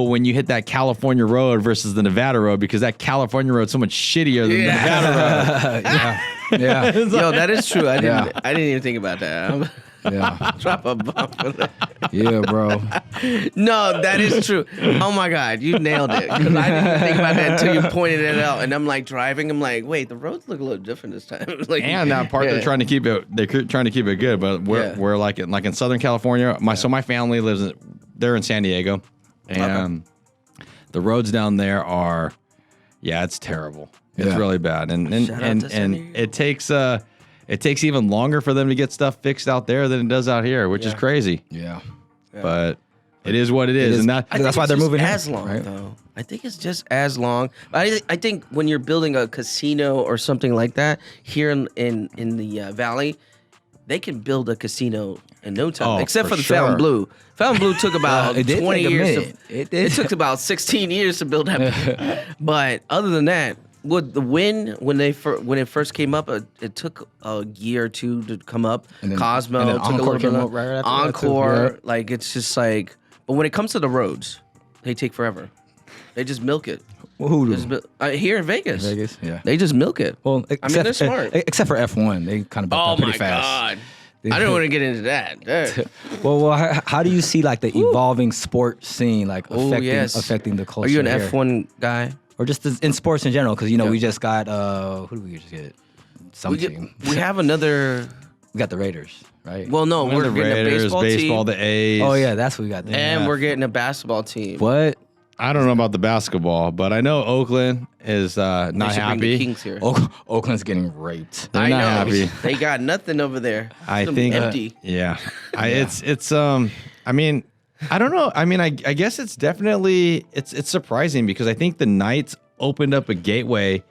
when you hit that California road versus the Nevada road because that California road is so much shittier than the Nevada road. yeah. Yo, that is true. I didn't. Yeah. I didn't even think about that. Yeah. Drop a bump. Yeah, bro. No, that is true. Oh my God, you nailed it. Because I didn't even think about that until you pointed it out. And I'm like driving. I'm like, wait, the roads look a little different this time. Like, And that part yeah. they're trying to keep it good, but we're like in Southern California. My family lives they're in San Diego, and the roads down there are, it's terrible. It's Yeah. really bad, and Shout out to San Diego. it takes even longer for them to get stuff fixed out there than it does out here, which is crazy. Yeah. But it is what it is, and that I think That's why it's they're just moving here, as long, right? though. I think it's just as long. I think when you're building a casino or something like that here in the valley, they can build a casino in no time, Oh, except for for the Fountain sure. Blue. Fountain Blue took about It did 20 take a years. minute. It It did. took about 16 years to build that. But other than that, Well, the win when it first came up, it took a year or two to come up. And then, Cosmo and then took a Encore little came bit. up right after that, too. Encore, Yeah. like it's just like. But when it comes to the roads, they take forever. They just milk it. Well, who do? Here in Vegas. Vegas, yeah. They just milk it. Well, they're smart. Except for F1, they kind of built Oh up pretty my fast. God. I don't want to get into that. Well, how do you see like the evolving sports scene like yes. affecting the culture? Are you an here? F1 guy? Or just in sports in general? Because we just got who did we just get? Some team. We have another. We got the Raiders, right? Well, no, we're the getting Raiders, a baseball team, the A's. Oh yeah, that's what we got there. and we're getting a basketball team. What? I don't know about the basketball, but I know Oakland is not They should bring the happy. Kings here. Oakland's getting raped. They're I not know. happy. They got nothing over there. I It's think empty. yeah. It's I mean, I don't know. I mean, I guess it's definitely it's surprising because I think the Knights opened up a gateway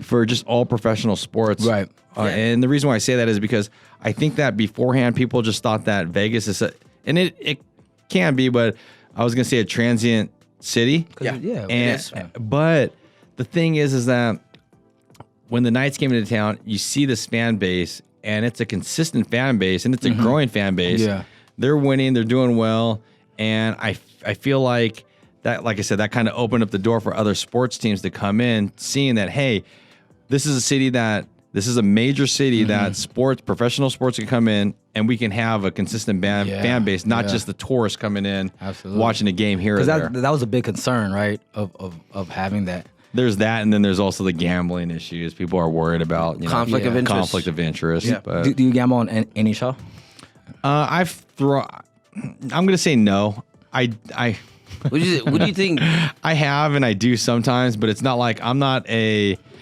for just all professional sports. Right. And the reason why I say that is because I think that beforehand people just thought that Vegas is and it can be, but I was going to say a transient city. Yeah. It And is. but the thing is that when the Knights came into town, you see this fan base, and it's a consistent fan base, and it's a growing fan base. Yeah. They're winning, they're doing well, and I feel like that, like I said, that kind of opened up the door for other sports teams to come in, seeing that hey, this is a major city that professional sports can come in, and we can have a consistent fan base, not just the tourists coming in, watching a game here or there. Because that was a big concern, right? Of having that. There's that, and then there's also the gambling issues. People are worried about Conflict of interest. Conflict of interest. Yeah. But Do you gamble on any show? I'm gonna say no. I What do you think? I have and I do sometimes, but it's not like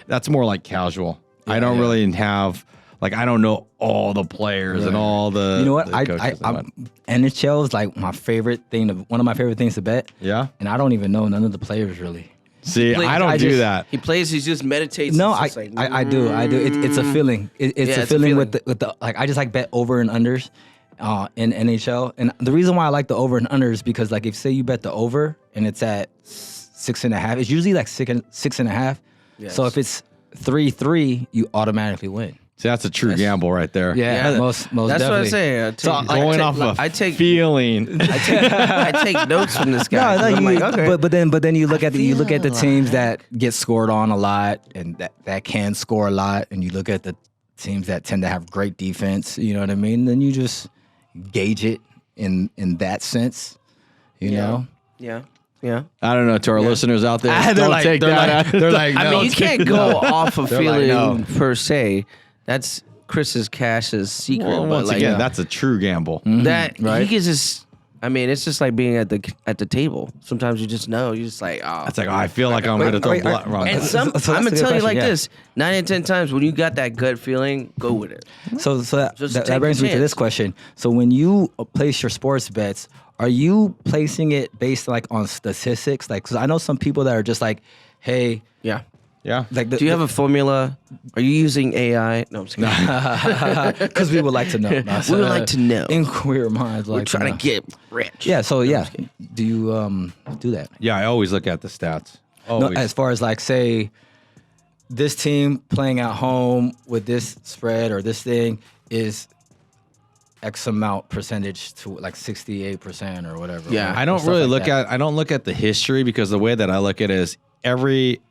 that's more like casual. I don't really have I don't know all the players and all the. You know what? the coaches and what. NHL is like my favorite thing. One of my favorite things to bet. Yeah. And I don't even know none of the players really. See, I don't do that. He plays. He just meditates. No, It's I just like, I do. It's a feeling. It's a feeling with the I just bet over and unders in NHL. And the reason why I like the over and unders because if say you bet the over and it's at 6.5, it's usually like 6.5. Yes. So if it's 3-3, you automatically win. See, that's a true gamble right there. Yeah, most That's definitely. what I say. Going off a feeling. I take notes from this guy. No, I'm like, okay. but then you look at the teams that get scored on a lot and that can score a lot, and you look at the teams that tend to have great defense. You know what I mean? Then you just gauge it in that sense. You know? Yeah. I don't know. To our listeners out there, They're don't like- take they're that. like- They're like, I no, mean, you can't go off of They're like, feeling no. per se. That's Chris's Cash's secret. Well, but once like, again, that's a true gamble. that right? he can just. I mean, it's just like being at the table. Sometimes you just know. You're just like, oh. It's like, I feel like I'm going to throw wait, blood wrong. And So I'm that's gonna a good tell you question, like yeah. this: 9 in 10 times when you got that gut feeling, go with it. So Just that take brings the me to chance. this question. So when you place your sports bets, are you placing it based on statistics? Because I know some people that are just like, hey, Yeah. Yeah. Do you have a formula? Are you using AI? No, I'm just kidding. because we would like to know. No, We would like to know. Inquire minds We're like trying know. to get rich. Yeah. So do you do that? Yeah, I always look at the stats. No, Always. as far as say this team playing at home with this spread or this thing is X amount percentage to 68% or whatever. Yeah. or I don't stuff really like look that. at. I don't look at the history because the way that I look at it is every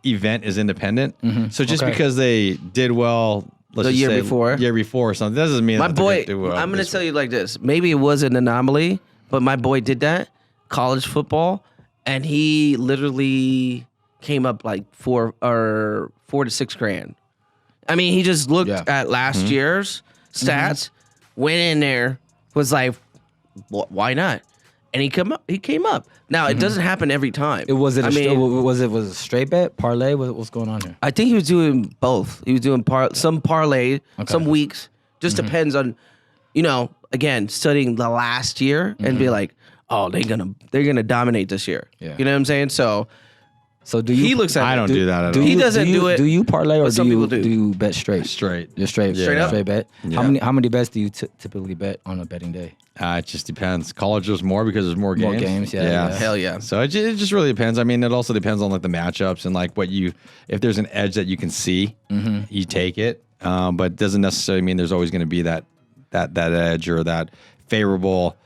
event is independent. So just Okay. because they did well, let's The just year say before? year before or something, doesn't mean My that they're boy, gonna do well I'm going to this tell you like this. Maybe it was an anomaly, but my boy did that, college football, and he literally came up like $4 to $6 grand. I mean, he just looked Yeah. at last year's stats, went in there, was like, why not? And he came up. Now, it doesn't happen every time. Was it I mean, was it a straight bet, parlay? What's going on here? I think he was doing both. He was doing some parlay, some weeks. Just depends on, again, studying the last year and be like, oh, they're gonna dominate this year. Yeah. You know what I'm saying? So So do you? He looks at. I don't do that at all. He doesn't do it. Do you parlay or but some people do do. you bet straight? Straight. Just straight. Straight up? Straight bet. Yeah. How many bets do you typically bet on a betting day? It just depends. College is more because there's more games. More games, yeah. Hell yeah. So it just really depends. I mean, it also depends on like the matchups and like if there's an edge that you can see, you take it. But it doesn't necessarily mean there's always going to be that edge or that favorable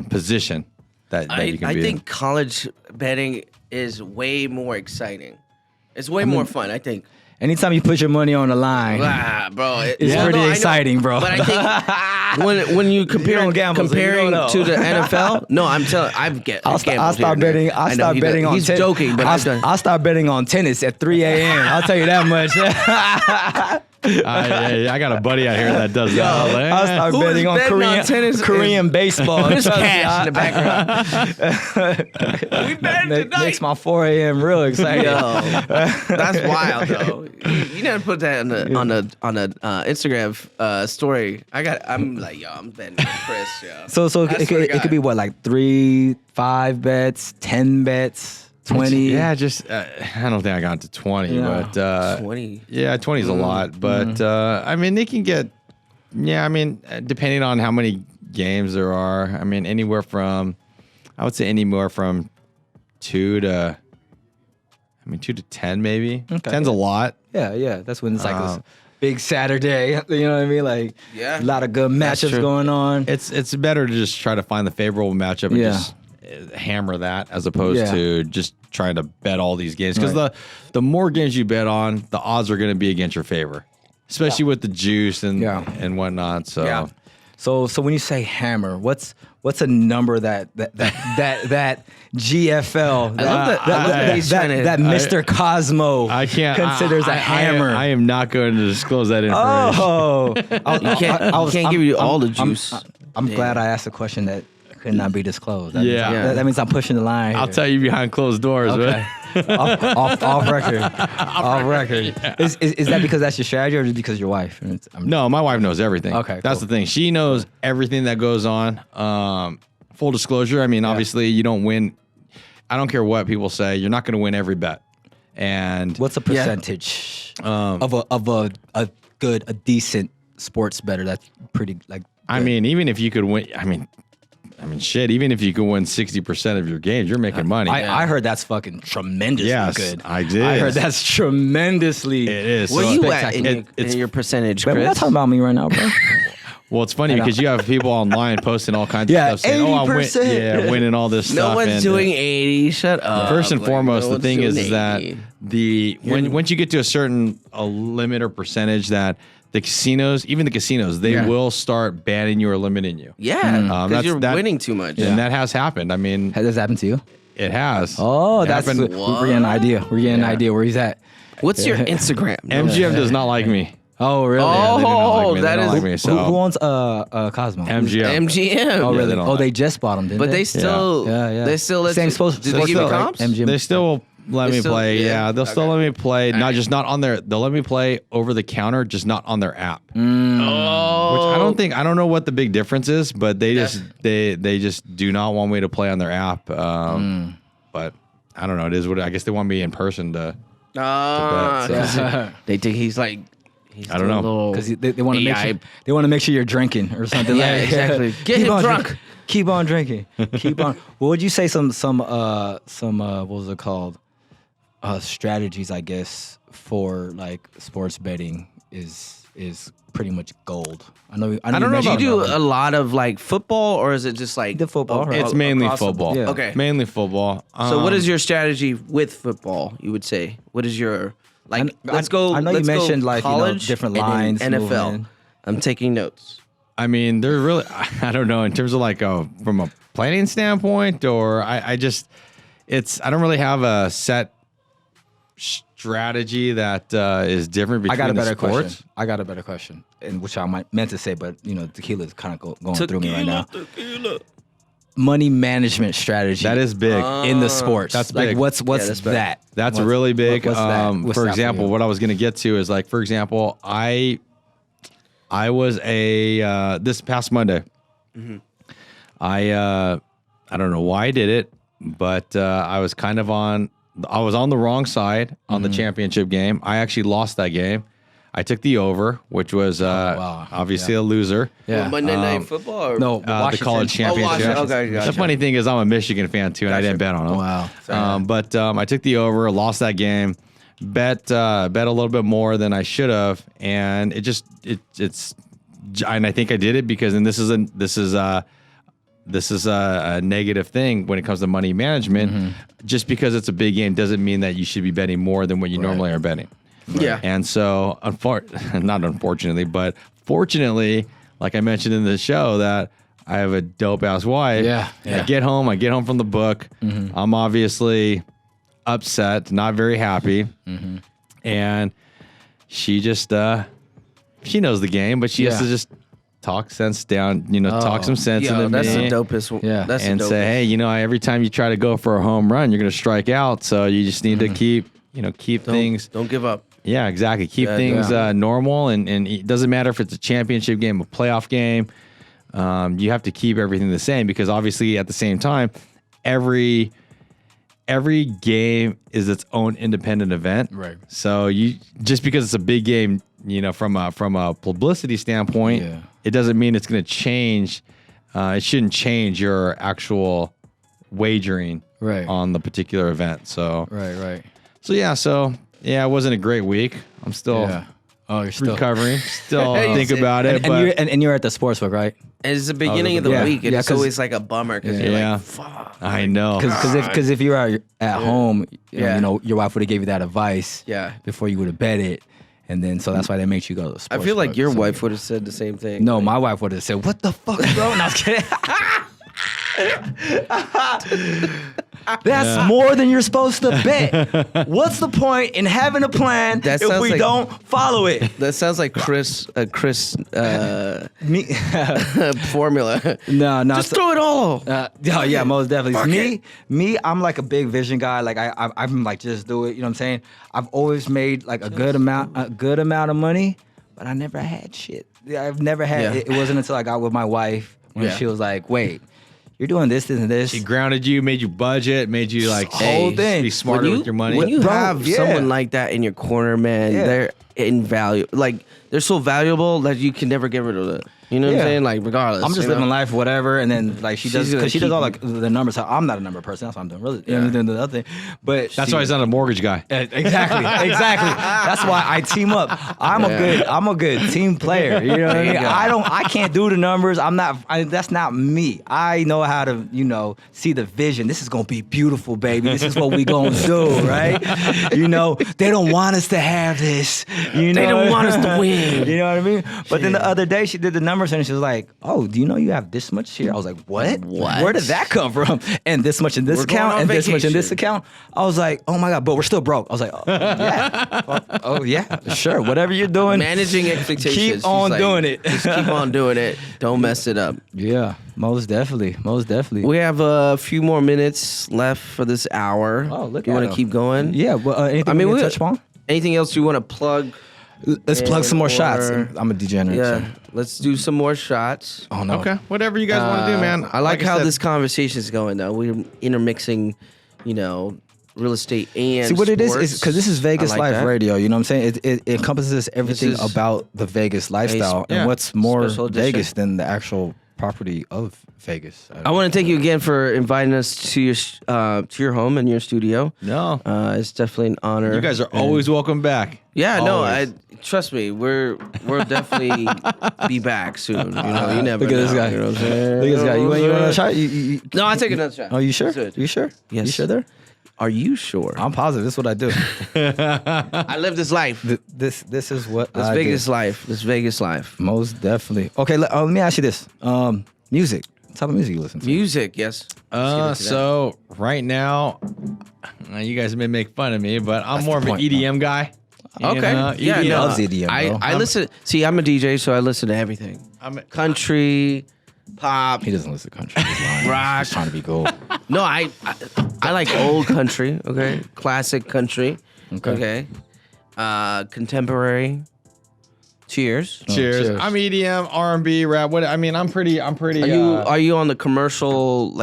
position that you can be I in. think college betting is way more exciting. It's way more fun, I think. Anytime you put your money on the line, Bro, it's pretty exciting, bro. But I think when you compare don't gamble, so you comparing don't know. to the NFL, no, I'm telling, I'll start betting. I'll start betting on. He's joking, but I'll start betting on tennis at 3 a.m. I'll tell you that much. I got a buddy out here that does that. I was like, I'll start Who is betting on betting on tennis Korean baseball. There's Trust me, cash in the background. We betting tonight. makes my 4 a.m. real exciting. Yo, that's wild though. You never put that on the Instagram story. I'm like, yo, I'm betting on Chris. Yo. So it could be what, like 3, 5 bets, 10 bets, 20. Yeah, just I don't think I got to 20, Yeah. but 20. Yeah, 20 is a lot, but I mean they can get. Yeah, I mean depending on how many games there are, I mean I would say anywhere from 2 to 10 maybe. Okay. 10's a lot. Yeah. That's when it's like this big Saturday. You know what I mean? Like, Yeah. a lot of good matchups true. going on. It's better to just try to find the favorable matchup and just hammer that as opposed to just trying to bet all these games because the more games you bet on, the odds are going to be against your favor, especially with the juice and whatnot. So Yeah. So when you say hammer, what's a number that GFL that Mr. Cosmo considers a hammer? I am not going to disclose that information. Oh, I can't give you all the juice. I'm glad I asked a question that could not be disclosed. That Yeah. means, that means I'm pushing the line. I'll tell you behind closed doors. Okay. off record. Off record. Is that because that's your strategy or just because your wife? No, my wife knows everything. Okay, that's cool. the thing. She knows everything that goes on. Full disclosure. I mean, obviously, you don't win. I don't care what people say. You're not going to win every bet. And What's a percentage of a decent sports bettor that's pretty like? I mean, even if you could win, I mean, shit. Even if you could win 60% of your games, you're making money. I heard that's fucking tremendously good. I did. I heard that's tremendously. It is. Where So you spectacular. at in your percentage, Man, Chris? we're not talking about me right now, bro. Well, it's funny because you have people online posting all kinds of stuff saying, 80%. I'm winning all this stuff. No one's and, doing 80. Shut up. First and Like, foremost, no the one's thing doing is that 80. once you get to a limit or percentage that the casinos, they will start banning you or limiting you. Yeah, because that's- you're that- winning too much. And that has happened. I mean, Has this happened to you? it has. Oh, It that's happened. we're getting an idea. We're getting an idea where he's at. What's your Instagram? MGM does not like me. Oh, really? Yeah, they do not like Oh, me. that They don't is- like me. Who So owns Cosmo? MGM. MGM. Oh, really? they don't Oh, they like- just bought him, didn't But they? they still, Yeah. they still let Same you. supposed- Did they give you supposed to, comps? MGM. They still let They me still- play. yeah? Yeah, they'll still let me play. Not on their. They'll let me play over the counter, just not on their app. Which I don't know what the big difference is, but they just do not want me to play on their app. But I don't know. It is what I guess they want me in person to. So. They think he's like. I don't know. Because they want to make sure you're drinking or something. Yeah, like exactly. Get him drunk. Keep on drinking. Keep on. What would you say? Some what was it called? Strategies, I guess, for like sports betting is pretty much gold. I know. I don't know. Do you do mentioned a lot of like football, or is it just like The football, right? It's mainly across the football. board? Yeah. Okay. Mainly football. So what is your strategy with football? You would say what is your like? Let's go. I know you let's go mentioned, like, college different and lines then NFL. moving. I'm taking notes. I mean, they're really. I don't know in terms of like from a planning standpoint, or I don't really have a set strategy that is different between I got a the better sports. question. I got a better question, and which I meant to say, but tequila is kind of going through me right now. Tequila. Money management strategy. That is big. in the sports. That's like big. what's that's big. that? That's What's- really big. What's that? What's For that example, you? what I was going to get to is like, for example, I was this past Monday. I don't know why I did it, but I was kind of on I was on the wrong side on the championship game. I actually lost that game. I took the over, which was obviously a loser. Yeah. Monday Night Football? Or? No, the college championship. Okay, gotcha. The funny thing is I'm a Michigan fan, too, and I didn't bet on them. Wow. But I took the over, lost that game, bet a little bit more than I should have, and it's and I think I did it because, and this is a negative thing when it comes to money management. Just because it's a big game doesn't mean that you should be betting more than what you normally are betting. Yeah. And so, not unfortunately, but fortunately, like I mentioned in the show, that I have a dope ass wife. Yeah. I get home from the book. I'm obviously upset, not very happy. And she just, she knows the game, but she has to just talk sense down, talk some sense into that's me. the dopest. Yeah. That's and the dopest. say, hey, every time you try to go for a home run, you're going to strike out. So you just need to keep things. Don't give up. Yeah, exactly. Keep things normal, and it doesn't matter if it's a championship game, a playoff game. You have to keep everything the same because obviously at the same time, every game is its own independent event. Right. So you just because it's a big game, from a publicity standpoint, it doesn't mean it's going to change. It shouldn't change your actual wagering on the particular event. So Right. So yeah, it wasn't a great week. I'm still you're still recovering. Still think about it. And you're at the sportsbook, right? And it's the beginning of the week, and it's always like a bummer because you're like, fuck. I know. Because if you're at home, your wife would have gave you that advice before you would have bet it. And then, so that's why they make you go to the sportsbook. I feel like your wife would have said the same thing. No, my wife would have said, "What the fuck, bro?" And I was kidding. That's more than you're supposed to bet. What's the point in having a plan if we don't follow it? That sounds like Chris Me, formula. no, Just throw it all. Yeah, most definitely. Fuck Me, I'm like a big vision guy. Like I'm like, just do it. You know what I'm saying? I've always made like a good amount of money, but I never had shit. I've never had. It wasn't until I got with my wife when she was like, "Wait, you're doing this, and this." She grounded you, made you budget, made you like whole thing. be smarter with your money. When you Bro, have someone like that in your corner, man, they're invaluable. Like they're so valuable that you can never get rid of it. You know what I'm saying? Like regardless, I'm just living life, whatever, and then like she does gonna because she does all keep like the numbers. I'm not a number person. That's what I'm doing. Really, you know, doing the other thing. But That's why he's not a mortgage guy. Exactly. That's why I team up. I'm a good team player. You know what I mean? I can't do the numbers. That's not me. I know how to, see the vision. This is gonna be beautiful, baby. This is what we gonna do, right? They don't want us to have this. They don't want us to win. You know what I mean? But then the other day she did the numbers and she was like, "Oh, do you know you have this much here?" I was like, "What? Where did that come from?" And this much in this account, and this much in this account. I was like, "Oh my god!" But we're still broke. I was like, "Oh yeah, oh yeah, sure. Whatever you're doing, managing expectations. Keep on doing it. Just keep on doing it. Don't mess it up." Yeah, most definitely. We have a few more minutes left for this hour. Oh, look you at want to keep going? Yeah. Well, anything we touch upon? Anything else you want to plug? Let's plug some more shots. I'm a degenerate. Yeah, so. Let's do some more shots. Oh no. Okay, whatever you guys want to do, man. I like how this conversation is going, though. We're intermixing, real estate and see what sports. it is because this is Vegas like Life that. Radio. You know what I'm saying? It encompasses everything about the Vegas lifestyle and what's more Vegas than the actual property of Vegas. I want to thank you again for inviting us to your home and your studio. No, it's definitely an honor. you guys are always welcome back. Yeah, Always. trust me, we'll definitely be back soon. You never Look at this know, guy. You know what I'm saying? Look at this guy. You want another shot? You, No, I'll take another shot. Oh, you sure? That's good. You sure? Yes. You sure there? Are you sure? I'm positive. This is what I do. I live this life. This is what This I Vegas do. life. This Vegas life. Most definitely. Okay, let me ask you this. Music. What type of music you listen to? Music, yes. So right now, you guys may make fun of me, but I'm more of an point, EDM guy. Okay. Yeah, EDM. no, loves EDM, bro. I listen. See, I'm a DJ, so I listen to everything. Country, pop. He doesn't listen to country. He's lying. Rock. He's trying to be cool. No, I like old country. Okay, classic country. Okay. Contemporary. Cheers. Cheers. cheers. I'm EDM, R&B, rap. I'm pretty. Are you on the commercial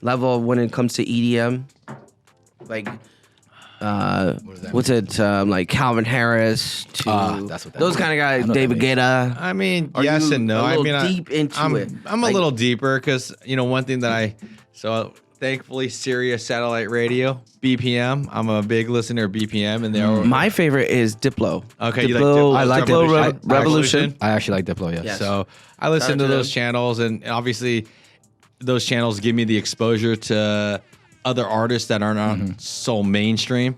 level when it comes to EDM? like what's it like Calvin Harris to that's what that those is. kind of I guys, know David that means. Guetta. I mean, Are yes you and no. a little I mean, deep into I'm, it? I'm a little deeper because one thing that thankfully Sirius Satellite Radio BPM. I'm a big listener of BPM, and they're My favorite is Diplo. okay. You Diplo, like I like Diplo Diplo. Revolution. I actually like Diplo. Yes. Yes. So I listen Shout to out to those them. channels, and obviously those channels give me the exposure to other artists that are not so mainstream,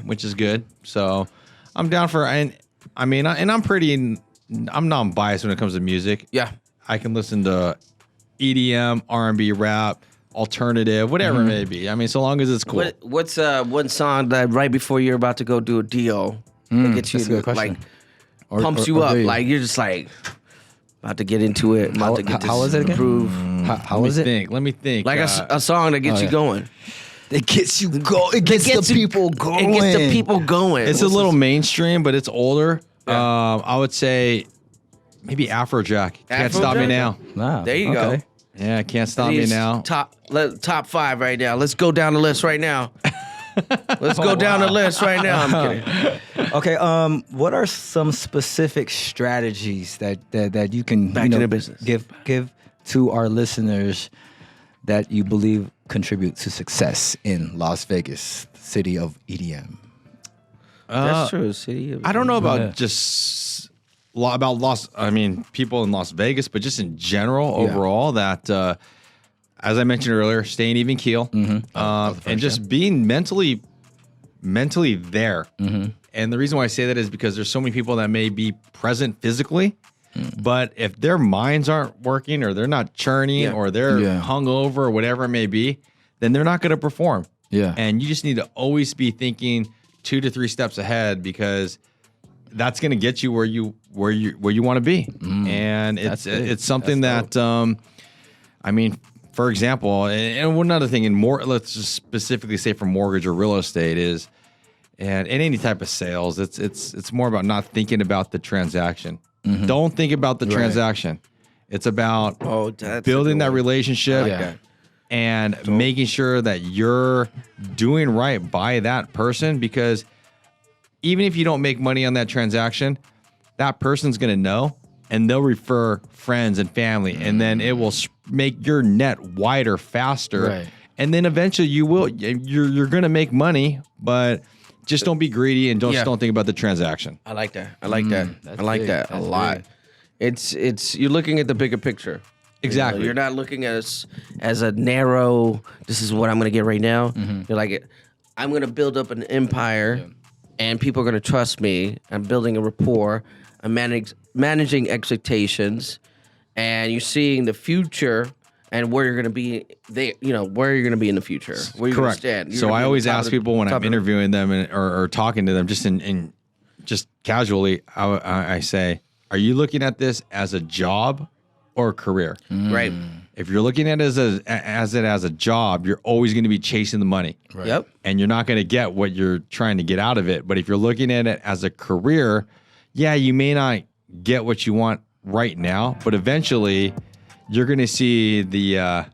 which is good. So I'm down for, and I mean, and I'm non-biased when it comes to music. Yeah. I can listen to EDM, R&B, rap, alternative, whatever it may be. I mean, so long as it's cool. What's one song that right before you're about to go do a deal that gets you that's a good to, question. like pumps you up, do you? like you're just like about to get into it, about to get this how was it again? groove. How was it? Let me think. Like a song that gets you yeah. going. It gets you go. It gets the people going. It gets the people going. It's a little mainstream, but it's older. Yeah. I would say maybe Afrojack. Can't stop me Afrojack? now. Wow. There you go. Yeah, can't stop me These now. Top 5 right now. Let's go down the list right now. Let's go down the list right now. I'm kidding. Okay. What are some specific strategies that you can Back to the business. give to our listeners that you believe contribute to success in Las Vegas, the city of EDM? That's true. City. I don't know about Yeah. just people in Las Vegas, but just in general, Yeah. overall, that as I mentioned earlier, staying even keel, and just being mentally there. And the reason why I say that is because there's so many people that may be present physically, but if their minds aren't working, or they're not churning, Yeah. or they're Yeah. hungover, or whatever it may be, then they're not going to perform. Yeah. And you just need to always be thinking 2 to 3 steps ahead, because that's going to get you where you want to be. And That's big. it's something That's that I mean, for example, and one other thing let's just specifically say for mortgage or real estate is, and in any type of sales, it's more about not thinking about the transaction. Don't think about the transaction. It's about That's building a good that one. relationship. like that. And making sure that you're doing right by that person, because even if you don't make money on that transaction, that person's going to know, and they'll refer friends and family, and then it will make your net wider faster. Right. And then eventually you're going to make money, but just don't be greedy, and don't think about the transaction. I like that. I like that. that's I like big. that a That's lot. big. It's you're looking at the bigger picture. Exactly. You're not looking at us as a narrow, this is what I'm going to get right now. You're like, I'm going to build up an empire, and people are going to trust me. I'm building a rapport. I'm managing expectations, and you're seeing the future and where you're going to be. Where you're going to be in the future. Where you're going to Correct. stand. You're So gonna I be always top ask of the- people when top I'm of the- interviewing them or talking to them, just in just casually, I say, are you looking at this as a job or a career? Right. If you're looking at it as a job, you're always going to be chasing the money. Right. Yep. And you're not going to get what you're trying to get out of it. But if you're looking at it as a career, yeah, you may not get what you want right now, but eventually you're going to see the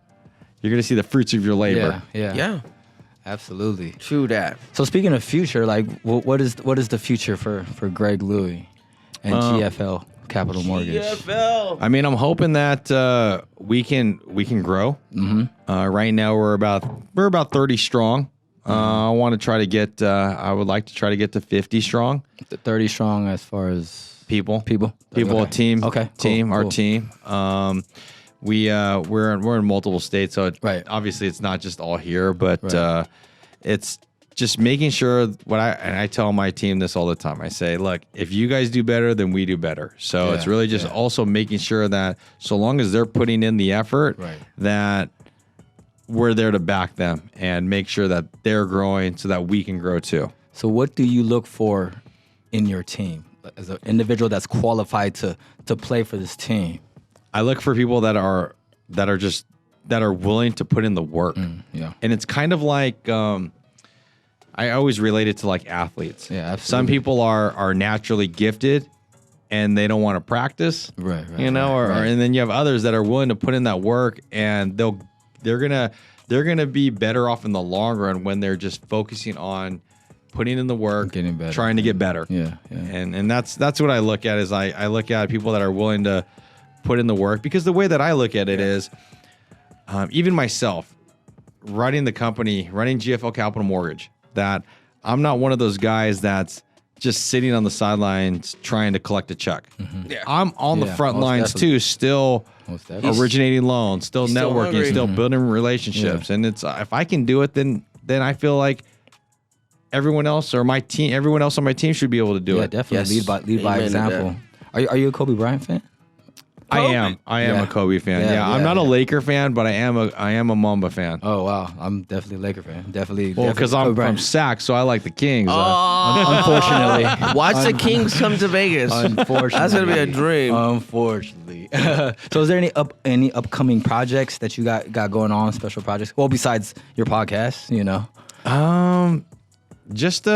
fruits of your labor. Yeah. Absolutely. True that. So speaking of future, like what is the future for Greg Louie and GFL Capital Mortgage? GFL. I mean, I'm hoping that we can grow. Right now we're about 30 strong. I want to try to get. I would like to try to get to 50 strong. 30 strong as far as People, Okay. team. Okay, team, cool, our cool. team. We're in multiple states, so Right. obviously it's not just all here, but Right. it's just making sure I tell my team this all the time. I say, look, if you guys do better, then we do better. So it's Yeah, really just yeah. also making sure that so long as they're putting in the effort, Right. that we're there to back them and make sure that they're growing so that we can grow too. So what do you look for in your team as an individual that's qualified to play for this team? I look for people that are willing to put in the work. Yeah. And it's kind of like I always relate it to like athletes. Yeah, absolutely. Some people are naturally gifted and they don't want to practice. Right, And then you have others that are willing to put in that work, and they're gonna they're going to be better off in the long run when they're just focusing on putting in the work, getting better, trying to get better. Yeah. And that's what I look at. Is I look at people that are willing to put in the work, because the way that I look at it is, even myself, running the company, running GFL Capital Mortgage, that I'm not one of those guys that's just sitting on the sidelines trying to collect a check. Yeah. I'm on the front lines too, still originating loans, still networking, still building relationships. And it's if I can do it, then I feel like everyone else on my team should be able to do it. Definitely lead by example. Are you a Kobe Bryant fan? I am a Kobe fan. I'm not a Laker fan, but I am a Mamba fan. Oh wow, I'm definitely a Laker fan. Definitely. Well, because I'm from Sac, so I like the Kings. Unfortunately, watch the Kings come to Vegas. Unfortunately, that's gonna be a dream. Unfortunately. So, is there any upcoming projects that you got going on? Special projects? Well, besides your podcast, you know. Just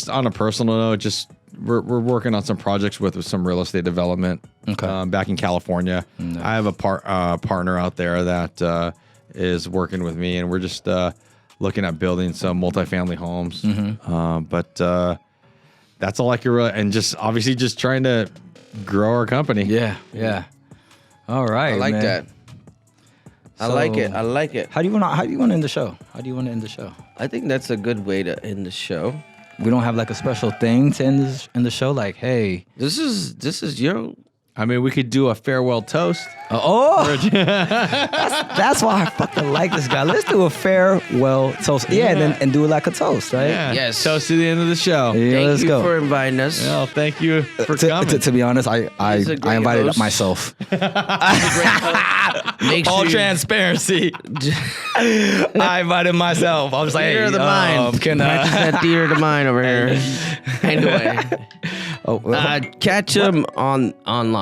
on a personal note, we're working on some projects with some real estate development back in California. Nice. I have a partner out there that is working with me, and we're just looking at building some multifamily homes. But that's all I can really, and just obviously just trying to grow our company. Yeah. All right, I like man. that. I like it. How do you want to end the show? I think that's a good way to end the show. We don't have like a special thing to end the show. Like, hey, this is your. I mean, we could do a farewell toast. That's why I fucking like this guy. Let's do a farewell toast. Yeah, and do it like a toast, right? Yeah. Yes. Toast to the end of the show. Yeah, Thank you for inviting us. Well, thank you for coming. To be honest, I invited host. myself. All transparency. I invited myself. I was like, theater of the mind. That theater of the mind over here. Anyway, catch him online.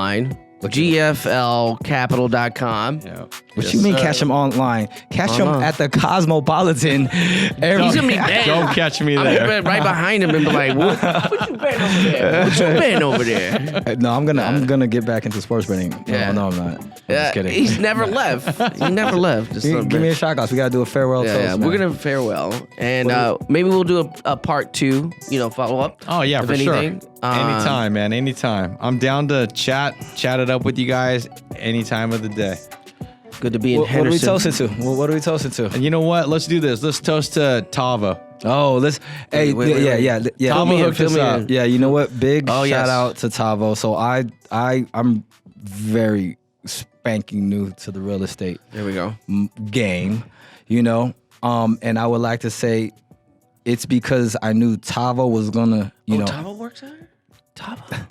GFLcapital.com. Yeah. What you mean catch him online? Catch him at the Cosmopolitan. He's gonna be bad. Don't catch me there. I'm right behind him and be like, what you betting over there? What you betting over there? No, I'm gonna get back into sports betting. Yeah. No, I'm not. I'm just kidding. He's never left. He never left. Just give me a shot, guys. We gotta do a farewell toast. Yeah, we're gonna farewell, and maybe we'll do a part 2. Follow up. Oh yeah, for anything. Sure. Anytime, man. Anytime. I'm down to chat it up with you guys any time of the day. Good to be in Henderson. What are we toasting to? What are we toasting to? And you know what? Let's do this. Let's toast to Tavo. Oh, let's. Hey, wait. Yeah. Tavo hooked us up. Yeah, you know what? Big shout out to Tavo. So I'm very spanking new to the real estate. There we go. Game, and I would like to say it's because I knew Tavo was gonna, Tavo works there?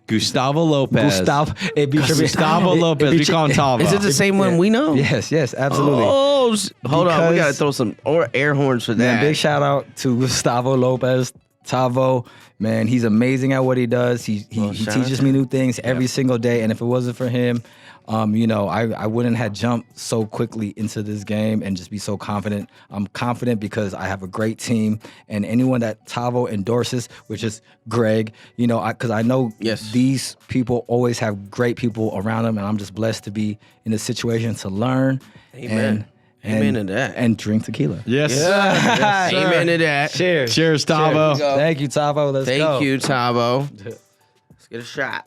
Gustavo Lopez. Gustavo Lopez. We call him Tavo. Is it the same one we know? Yes, absolutely. Oh, hold on. We got to throw some air horns for that. Man, big shout out to Gustavo Lopez. Tavo, man, he's amazing at what he does. He teaches me new things every single day. And if it wasn't for him, I wouldn't have jumped so quickly into this game and just be so confident. I'm confident because I have a great team, and anyone that Tavo endorses, which is Greg, because I know these people always have great people around them, and I'm just blessed to be in a situation to learn. Amen. Amen to that. And drink tequila. Yes. Yes, amen to that. Cheers. Cheers, Tavo. Thank you, Tavo. Let's go. Thank you, Tavo. Let's get a shot.